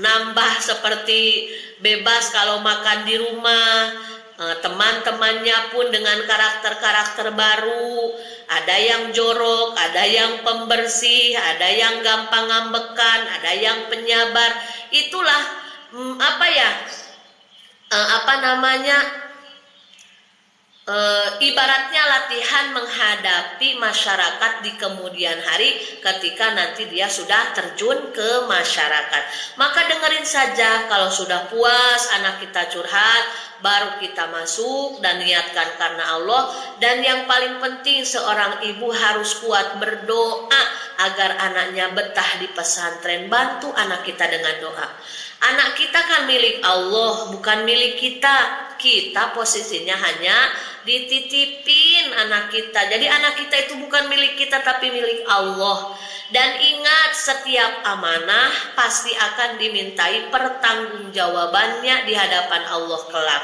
nambah seperti bebas kalau makan di rumah. Teman-temannya pun dengan karakter-karakter baru, ada yang jorok, ada yang pembersih, ada yang gampang ngambekan, ada yang penyabar. Itulah ibaratnya latihan menghadapi masyarakat di kemudian hari ketika nanti dia sudah terjun ke masyarakat. Maka dengerin saja, kalau sudah puas anak kita curhat, baru kita masuk dan niatkan karena Allah. Dan yang paling penting, seorang ibu harus kuat berdoa agar anaknya betah di pesantren. Bantu anak kita dengan doa. Anak kita kan milik Allah, bukan milik kita. Kita posisinya hanya dititipin anak kita. Jadi anak kita itu bukan milik kita tapi milik Allah. Dan ingat, setiap amanah pasti akan dimintai pertanggungjawabannya di hadapan Allah kelak.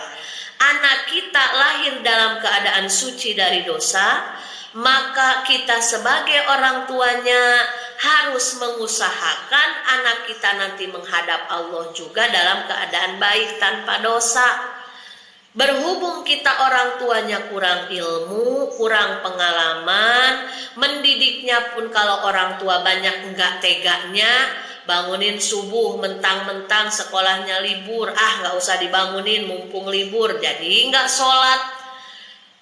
Anak kita lahir dalam keadaan suci dari dosa, maka kita sebagai orang tuanya harus mengusahakan anak kita nanti menghadap Allah juga dalam keadaan baik tanpa dosa. Berhubung kita orang tuanya kurang ilmu, kurang pengalaman, mendidiknya pun kalau orang tua banyak enggak teganya, bangunin subuh mentang-mentang sekolahnya libur, enggak usah dibangunin mumpung libur, jadi enggak sholat.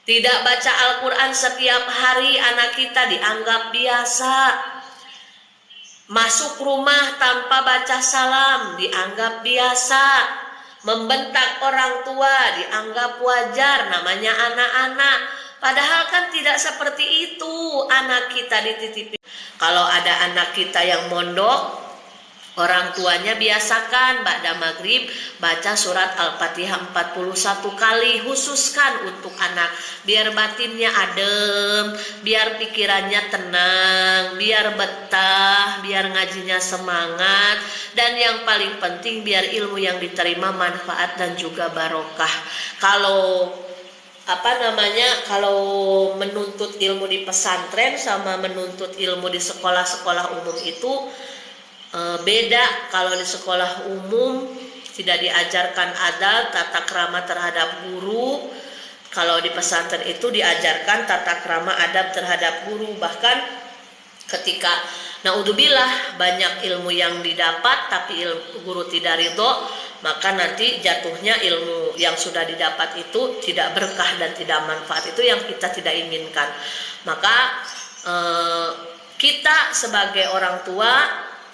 Tidak baca Al-Quran, Al-Quran setiap hari anak kita dianggap biasa. Masuk rumah tanpa baca salam dianggap biasa. Membentak orang tua dianggap wajar, namanya anak-anak. Padahal kan tidak seperti itu. Anak kita dititipin. Kalau ada anak kita yang mondok, orang tuanya biasakan ba'da maghrib baca surat Al-Fatihah 41 kali, khususkan untuk anak, biar batinnya adem, biar pikirannya tenang, biar betah, biar ngajinya semangat, dan yang paling penting biar ilmu yang diterima manfaat dan juga barokah. Kalau kalau menuntut ilmu di pesantren sama menuntut ilmu di sekolah-sekolah umum itu beda. Kalau di sekolah umum tidak diajarkan adab, tata krama terhadap guru. Kalau di pesantren itu diajarkan tata krama adab terhadap guru. Bahkan ketika naudzubillah banyak ilmu yang didapat tapi guru tidak ridho, maka nanti jatuhnya ilmu yang sudah didapat itu tidak berkah dan tidak manfaat. Itu yang kita tidak inginkan. Maka kita sebagai orang tua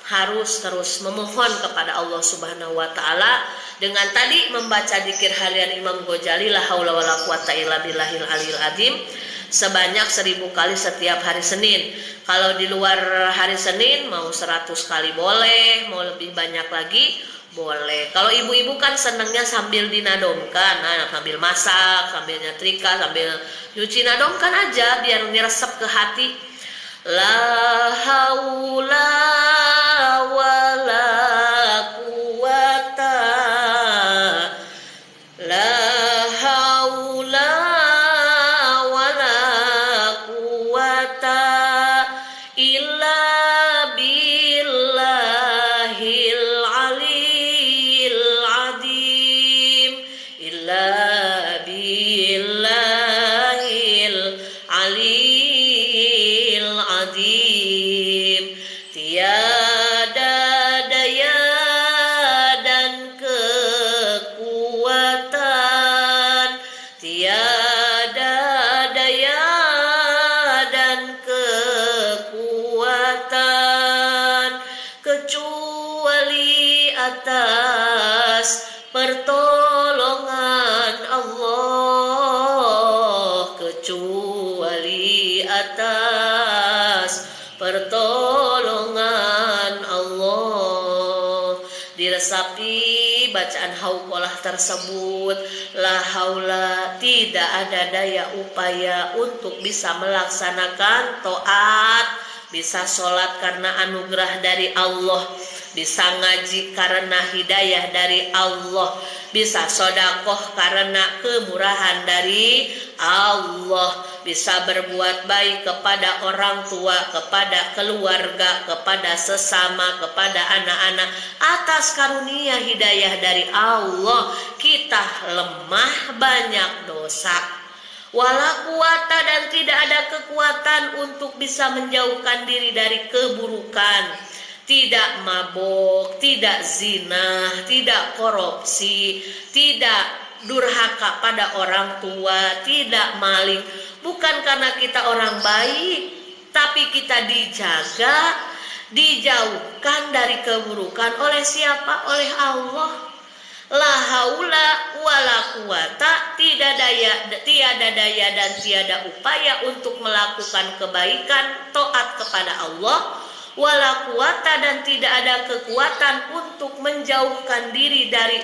harus terus memohon kepada Allah Subhanahu wa taala dengan tadi membaca dzikir harian Imam Ghazali la haula wala quwata illa billahil aliyil azim sebanyak 1000 kali setiap hari Senin. Kalau di luar hari Senin mau 100 kali boleh, mau lebih banyak lagi boleh. Kalau ibu-ibu kan senangnya sambil dinadomkan, sambil masak, sambil nyetrika, sambil nyuci, nadomkan aja biar ngeresep ke hati. La haula wala quwata, la haula wala quwata illa billahil aliyil azim, illa billahil aliyil azim. Tiada daya dan kekuatan, tiada daya dan kekuatan kecuali atas pertolongan Allah, kecuali atas pertolongan Allah. Diresapi bacaan hauqalah tersebut, la haula, tidak ada daya upaya untuk bisa melaksanakan taat, bisa sholat karena anugerah dari Allah, bisa ngaji karena hidayah dari Allah, bisa sodakoh karena kemurahan dari Allah, bisa berbuat baik kepada orang tua, kepada keluarga, kepada sesama, kepada anak-anak atas karunia hidayah dari Allah. Kita lemah, banyak dosa, wala quwata, dan tidak ada kekuatan untuk bisa menjauhkan diri dari keburukan. Tidak mabok, tidak zina, tidak korupsi, tidak durhaka pada orang tua, tidak maling. Bukan karena kita orang baik, tapi kita dijaga, dijauhkan dari keburukan oleh siapa? Oleh Allah. La haula wala quwata, tiada daya dan tiada upaya untuk melakukan kebaikan, taat kepada Allah, wala quwata, dan tidak ada kekuatan untuk menjauhkan diri dari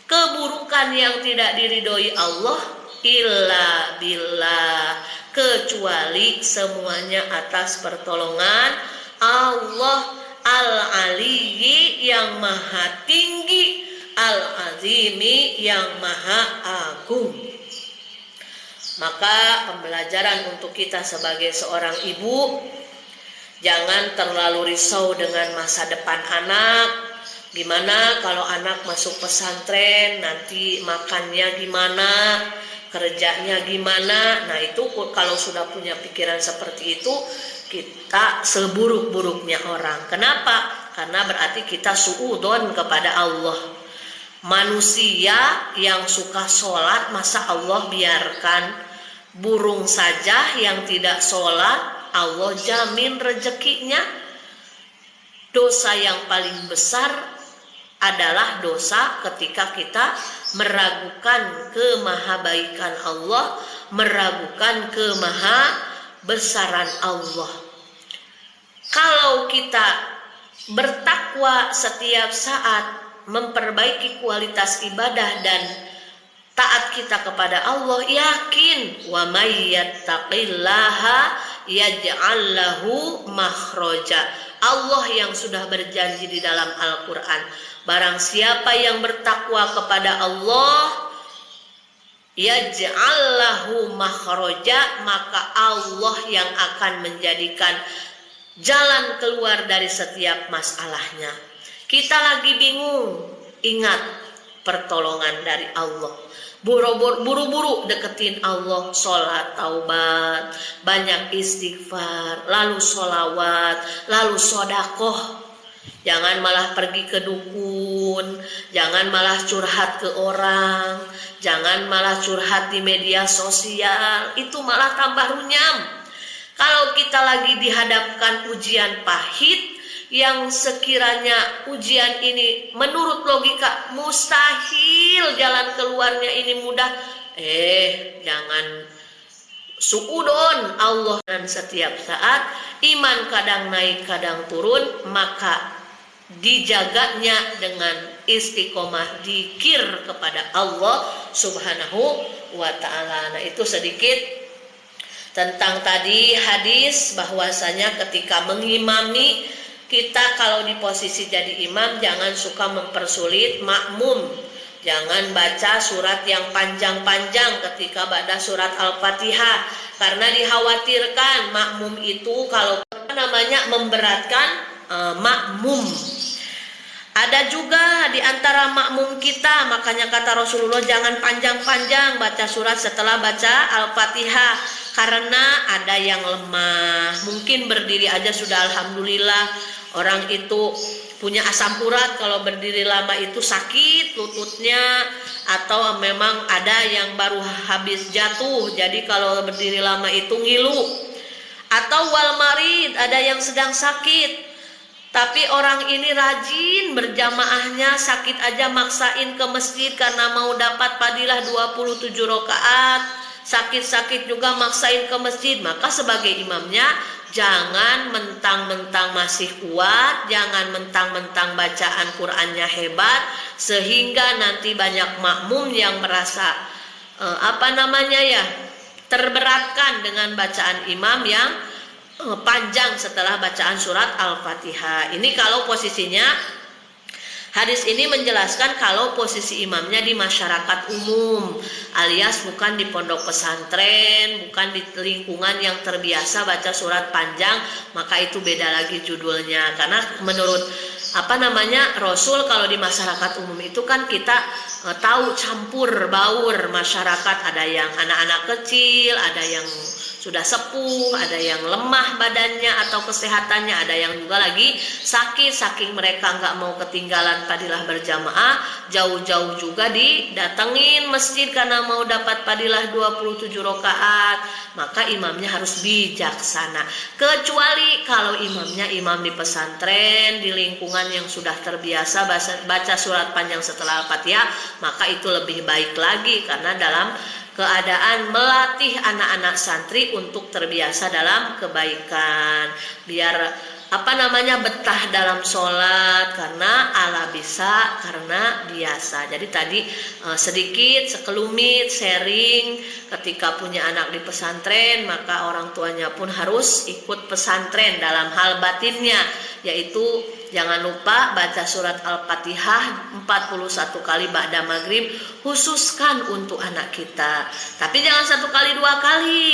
keburukan yang tidak diridhoi Allah, illa billah, kecuali semuanya atas pertolongan Allah al-aliyyi, yang maha tinggi, al-azimi, yang maha agung. Maka pembelajaran untuk kita sebagai seorang ibu, jangan terlalu risau dengan masa depan anak. Gimana kalau anak masuk pesantren, nanti makannya gimana, kerjanya gimana. Nah itu kalau sudah punya pikiran seperti itu, kita seburuk-buruknya orang. Kenapa? Karena berarti kita suudon kepada Allah. Manusia yang suka sholat, masa Allah biarkan? Burung saja yang tidak sholat, Allah jamin rezekinya. Dosa yang paling besar adalah dosa ketika kita meragukan kemahabaikan Allah, meragukan kemahabesaran Allah. Kalau kita bertakwa setiap saat, memperbaiki kualitas ibadah dan taat kita kepada Allah, yakin wa may yattaqillaha yaj'al lahu makhraja. Allah yang sudah berjanji di dalam Al-Qur'an, barang siapa yang bertakwa kepada Allah, yaj'al lahu makhraja, maka Allah yang akan menjadikan jalan keluar dari setiap masalahnya. Kita lagi bingung, ingat pertolongan dari Allah. Buru-buru deketin Allah, sholat, taubat, banyak istighfar, lalu sholawat, lalu sodakoh. Jangan malah pergi ke dukun, jangan malah curhat ke orang, jangan malah curhat di media sosial, itu malah tambah runyam. Kalau kita lagi dihadapkan ujian pahit, yang sekiranya ujian ini menurut logika mustahil jalan keluarnya ini mudah, jangan suudon. Allah dan setiap saat iman kadang naik kadang turun, maka dijaganya dengan istiqomah dzikir kepada Allah Subhanahu wa ta'ala. Nah, itu sedikit tentang tadi hadis bahwasanya ketika mengimami, kita kalau di posisi jadi imam jangan suka mempersulit makmum. Jangan baca surat yang panjang-panjang ketika baca surat Al-Fatihah, karena dikhawatirkan makmum itu kalau memberatkan makmum. Ada juga di antara makmum kita, makanya kata Rasulullah jangan panjang-panjang baca surat setelah baca Al-Fatihah, karena ada yang lemah, mungkin berdiri aja sudah alhamdulillah. Orang itu punya asam urat, kalau berdiri lama itu sakit lututnya, atau memang ada yang baru habis jatuh, jadi kalau berdiri lama itu ngilu. Atau wal marid, ada yang sedang sakit, tapi orang ini rajin berjamaahnya, sakit aja maksain ke masjid karena mau dapat fadilah 27 rakaat, sakit-sakit juga maksain ke masjid. Maka sebagai imamnya jangan mentang-mentang masih kuat, jangan mentang-mentang bacaan Qur'annya hebat, sehingga nanti banyak makmum yang merasa terberatkan dengan bacaan imam yang panjang setelah bacaan surat Al-Fatihah. Ini kalau posisinya, hadis ini menjelaskan kalau posisi imamnya di masyarakat umum, alias bukan di pondok pesantren, bukan di lingkungan yang terbiasa baca surat panjang, maka itu beda lagi judulnya. Karena menurut Rasul, kalau di masyarakat umum itu kan kita tahu campur baur masyarakat, ada yang anak-anak kecil, ada yang sudah sepuh, ada yang lemah badannya atau kesehatannya, ada yang juga lagi sakit, saking mereka nggak mau ketinggalan fadilah berjamaah, jauh-jauh juga didatengin masjid karena mau dapat fadilah 27 rakaat. Maka imamnya harus bijaksana, kecuali kalau imamnya imam di pesantren, di lingkungan yang sudah terbiasa baca surat panjang setelah Al-Fatihah, maka itu lebih baik lagi, karena dalam keadaan melatih anak-anak santri untuk terbiasa dalam kebaikan, biar betah dalam sholat, karena ala bisa karena biasa. Jadi tadi sedikit sekelumit sharing, ketika punya anak di pesantren maka orang tuanya pun harus ikut pesantren dalam hal batinnya, yaitu jangan lupa baca surat Al-Fatihah 41 kali ba'da maghrib, khususkan untuk anak kita. Tapi jangan 1 kali 2 kali,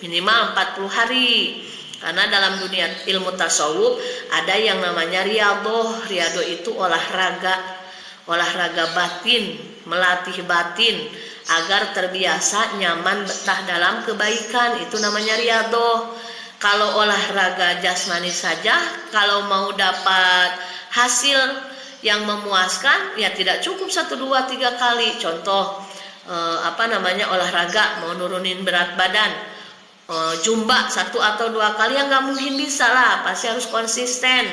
minimal 40 hari. Karena dalam dunia ilmu tasawuf ada yang namanya riyadhah. Riyadhah itu olahraga batin, melatih batin agar terbiasa nyaman betah dalam kebaikan, itu namanya riyadhah. Kalau olahraga jasmani saja, kalau mau dapat hasil yang memuaskan, ya tidak cukup 1, 2, 3 kali. Contoh olahraga mau nurunin berat badan, jumba 1 atau 2 kali, ya nggak mungkin bisa lah, pasti harus konsisten.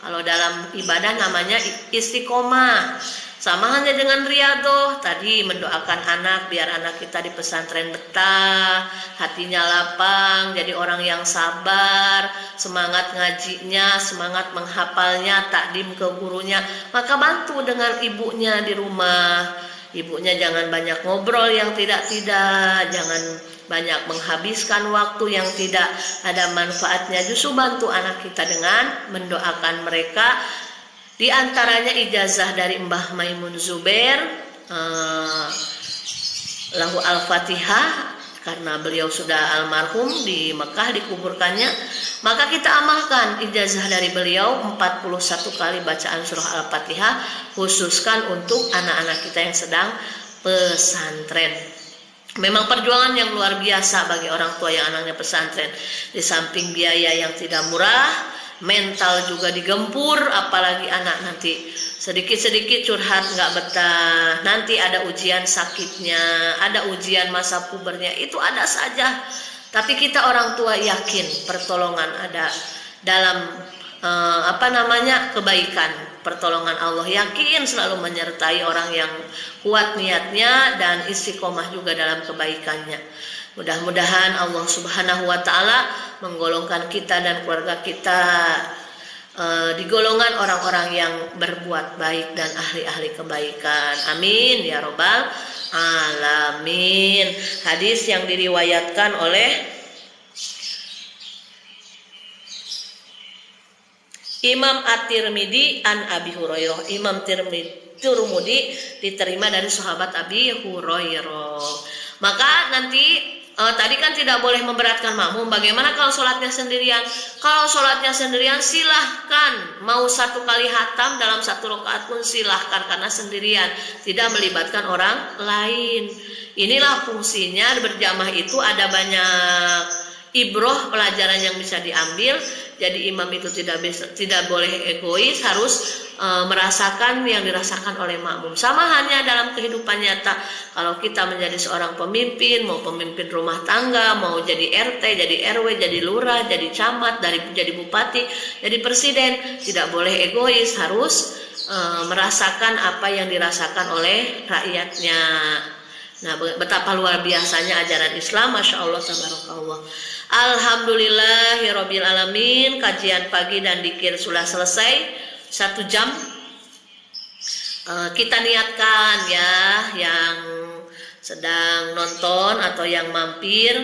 Kalau dalam ibadah namanya istiqomah. Sama halnya dengan riyadhah, tadi mendoakan anak biar anak kita di pesantren betah, hatinya lapang, jadi orang yang sabar, semangat ngajinya, semangat menghafalnya, takdim ke gurunya. Maka bantu dengan ibunya di rumah. Ibunya jangan banyak ngobrol yang tidak-tidak, jangan banyak menghabiskan waktu yang tidak ada manfaatnya. Justru bantu anak kita dengan mendoakan mereka. Di antaranya ijazah dari Mbah Maimun Zubair, lahu Al-Fatihah, karena beliau sudah almarhum di Mekah dikuburkannya, maka kita amalkan ijazah dari beliau 41 kali bacaan surah Al-Fatihah, khususkan untuk anak-anak kita yang sedang pesantren. Memang perjuangan yang luar biasa bagi orang tua yang anaknya pesantren. Di samping biaya yang tidak murah, mental juga digempur, apalagi anak nanti sedikit-sedikit curhat nggak betah, nanti ada ujian sakitnya, ada ujian masa pubernya, itu ada saja. Tapi kita orang tua yakin pertolongan ada dalam kebaikan, pertolongan Allah, yakin selalu menyertai orang yang kuat niatnya dan istiqomah juga dalam kebaikannya. Mudah-mudahan Allah Subhanahu wa Ta'ala menggolongkan kita dan keluarga kita di golongan orang-orang yang berbuat baik dan ahli-ahli kebaikan. Amin ya robbal alamin. Hadis yang diriwayatkan oleh Imam At-Tirmidzi an Abi Hurairah. Imam Tirmidzi diterima dari sahabat Abi Hurairah. Maka nanti tadi kan tidak boleh memberatkan makmum. Bagaimana kalau sholatnya sendirian? Kalau sholatnya sendirian silahkan, mau 1 kali hatam dalam 1 rakaat pun silahkan, karena sendirian, tidak melibatkan orang lain. Inilah fungsinya berjamaah, itu ada banyak ibroh, pelajaran yang bisa diambil. Jadi imam itu tidak boleh egois, harus merasakan yang dirasakan oleh makmum. Sama halnya dalam kehidupan nyata, kalau kita menjadi seorang pemimpin, mau pemimpin rumah tangga, mau jadi RT, jadi RW, jadi lurah, jadi camat, jadi bupati, jadi presiden, tidak boleh egois, harus merasakan apa yang dirasakan oleh rakyatnya. Nah, betapa luar biasanya ajaran Islam, Masya Allah, tabarakallah. Alhamdulillahirabbil alamin. Kajian pagi dan dzikir sudah selesai 1 jam. Kita niatkan ya, yang sedang nonton atau yang mampir,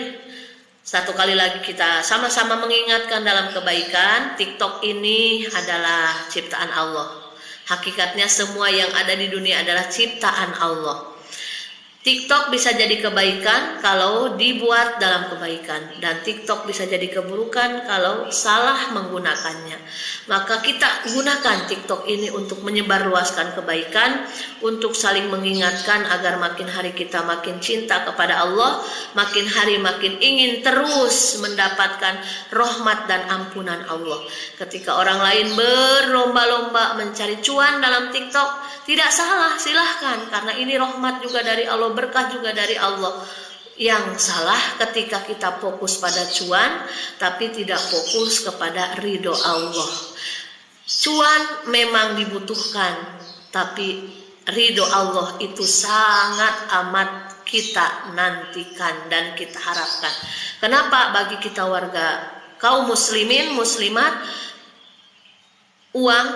1 kali lagi kita sama-sama mengingatkan dalam kebaikan. TikTok ini adalah ciptaan Allah. Hakikatnya semua yang ada di dunia adalah ciptaan Allah. TikTok bisa jadi kebaikan kalau dibuat dalam kebaikan, dan TikTok bisa jadi keburukan kalau salah menggunakannya. Maka kita gunakan TikTok ini untuk menyebarluaskan kebaikan, untuk saling mengingatkan agar makin hari kita makin cinta kepada Allah, makin hari makin ingin terus mendapatkan rahmat dan ampunan Allah. Ketika orang lain berlomba-lomba mencari cuan dalam TikTok, tidak salah, silahkan, karena ini rahmat juga dari Allah, berkah juga dari Allah. Yang salah ketika kita fokus pada cuan tapi tidak fokus kepada ridho Allah. Cuan memang dibutuhkan, tapi ridho Allah itu sangat amat kita nantikan dan kita harapkan. Kenapa? Bagi kita warga kaum muslimin muslimat, uang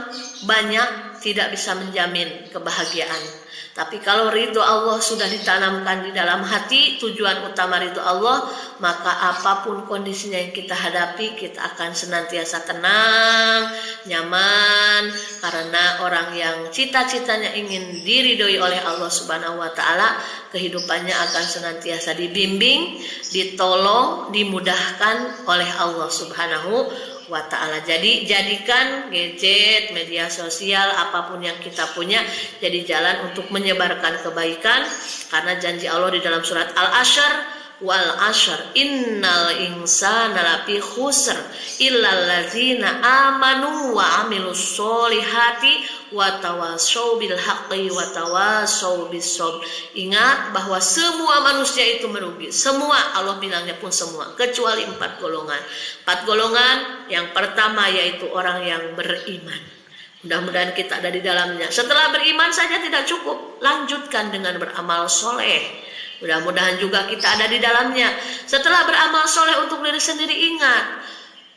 banyak tidak bisa menjamin kebahagiaan. Tapi kalau ridho Allah sudah ditanamkan di dalam hati, tujuan utama ridho Allah, maka apapun kondisinya yang kita hadapi, kita akan senantiasa tenang, nyaman, karena orang yang cita-citanya ingin diridhoi oleh Allah Subhanahu wa Ta'ala, kehidupannya akan senantiasa dibimbing, ditolong, dimudahkan oleh Allah Subhanahu wa Ta'ala. Jadi jadikan gadget, media sosial, apapun yang kita punya jadi jalan untuk menyebarkan kebaikan, karena janji Allah di dalam surat Al-Ashr, wal ashr innal insana lafi khusr illal ladzina amanu wa amilus solihati wa tawassaw bil haqqi wa tawassaw bis sabr. Ingat bahwa semua manusia itu merugi. Semua, Allah bilangnya pun semua, kecuali 4 golongan. 4 golongan, yang pertama yaitu orang yang beriman. Mudah-mudahan kita ada di dalamnya. Setelah beriman saja tidak cukup, lanjutkan dengan beramal soleh. Mudah-mudahan juga kita ada di dalamnya. Setelah beramal soleh untuk diri sendiri, ingat,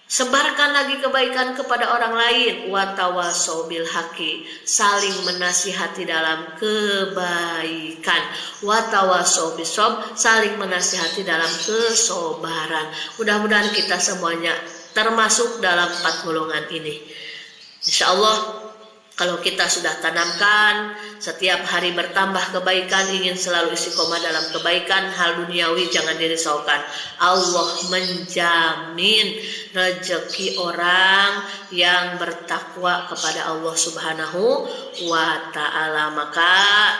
sebarkan lagi kebaikan kepada orang lain. Watawasau bil haqi, saling menasihati dalam kebaikan. Watawasau bisob, saling menasihati dalam kesabaran. Mudah-mudahan kita semuanya termasuk dalam 4 golongan ini. Insya Allah, kalau kita sudah tanamkan setiap hari bertambah kebaikan, ingin selalu istiqomah dalam kebaikan, hal duniawi jangan dirisaukan. Allah menjamin rezeki orang yang bertakwa kepada Allah Subhanahu wa ta'ala. Maka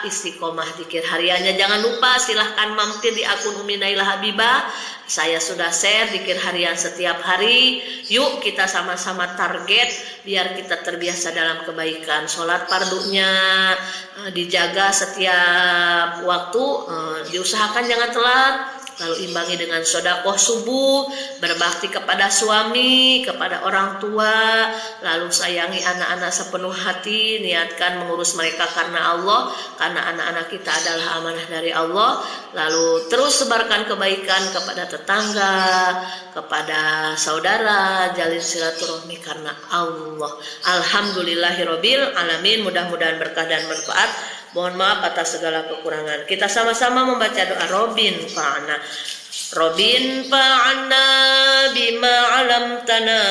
istiqomah zikir hariannya jangan lupa, silahkan mampir di akun Umi Naila Habibah. Saya sudah share zikir harian setiap hari. Yuk kita sama-sama target biar kita terbiasa dalam kebaikan. Sholat fardunya dijaga setiap waktu, diusahakan jangan telat. Lalu imbangi dengan sedekah subuh, berbakti kepada suami, kepada orang tua, lalu sayangi anak-anak sepenuh hati, niatkan mengurus mereka karena Allah, karena anak-anak kita adalah amanah dari Allah. Lalu terus sebarkan kebaikan kepada tetangga, kepada saudara, jalin silaturahmi karena Allah. Alhamdulillahirabbil alamin. Mudah-mudahan berkah dan manfaat. Mohon maaf atas segala kekurangan. Kita sama-sama membaca doa Robin fa'ana. Robin fa'ana bima alamtana.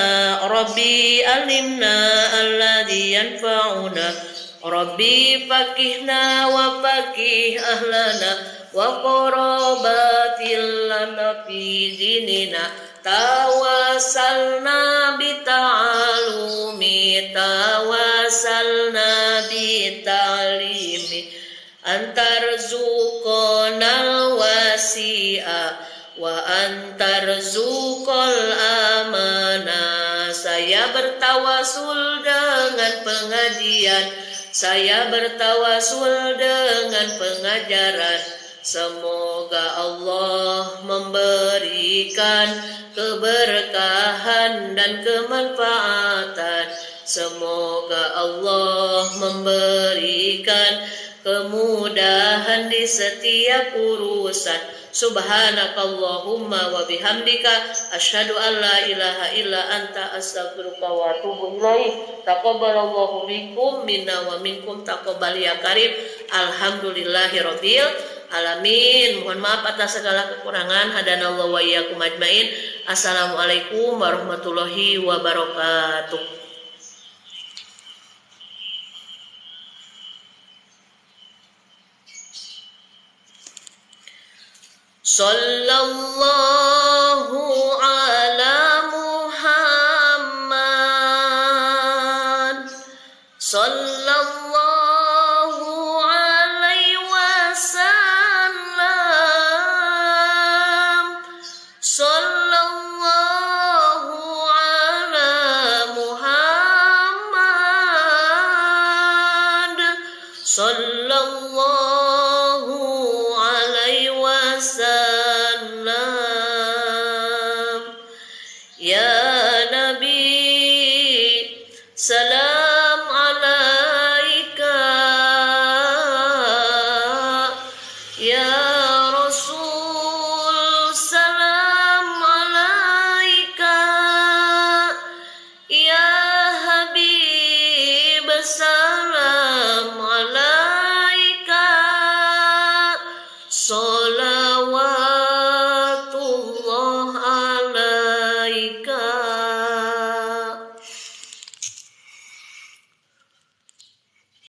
Rabbi alimna alladhi yanfa'una. Rabbi fakihna wa fakih ahlana. Wa qarabatil lana fi dinina. Tawasalna bita'alumi, tawasalna bita'alimi, antarzuqonal wasi'a wa antarzuqol amanah. Saya bertawasul dengan pengajian, saya bertawasul dengan pengajaran. Semoga Allah memberikan keberkahan dan kemanfaatan. Semoga Allah memberikan kemudahan di setiap urusan. Subhanakallahumma wa bihamdika asyhadu an la ilaha illa anta astaghfiruka wa atubu ilaik. Taqabbalallahu minkum minna wa minkum taqabbal ya karim. Alhamdulillahirabbil alamin. Mohon maaf atas segala kekurangan. Hadanallahu wa iyyakum ajmain. Assalamualaikum warahmatullahi wabarakatuh. Sallallahu ala Muhammad. Sallallahu alaihi wasallam. Sallallahu ala Muhammad.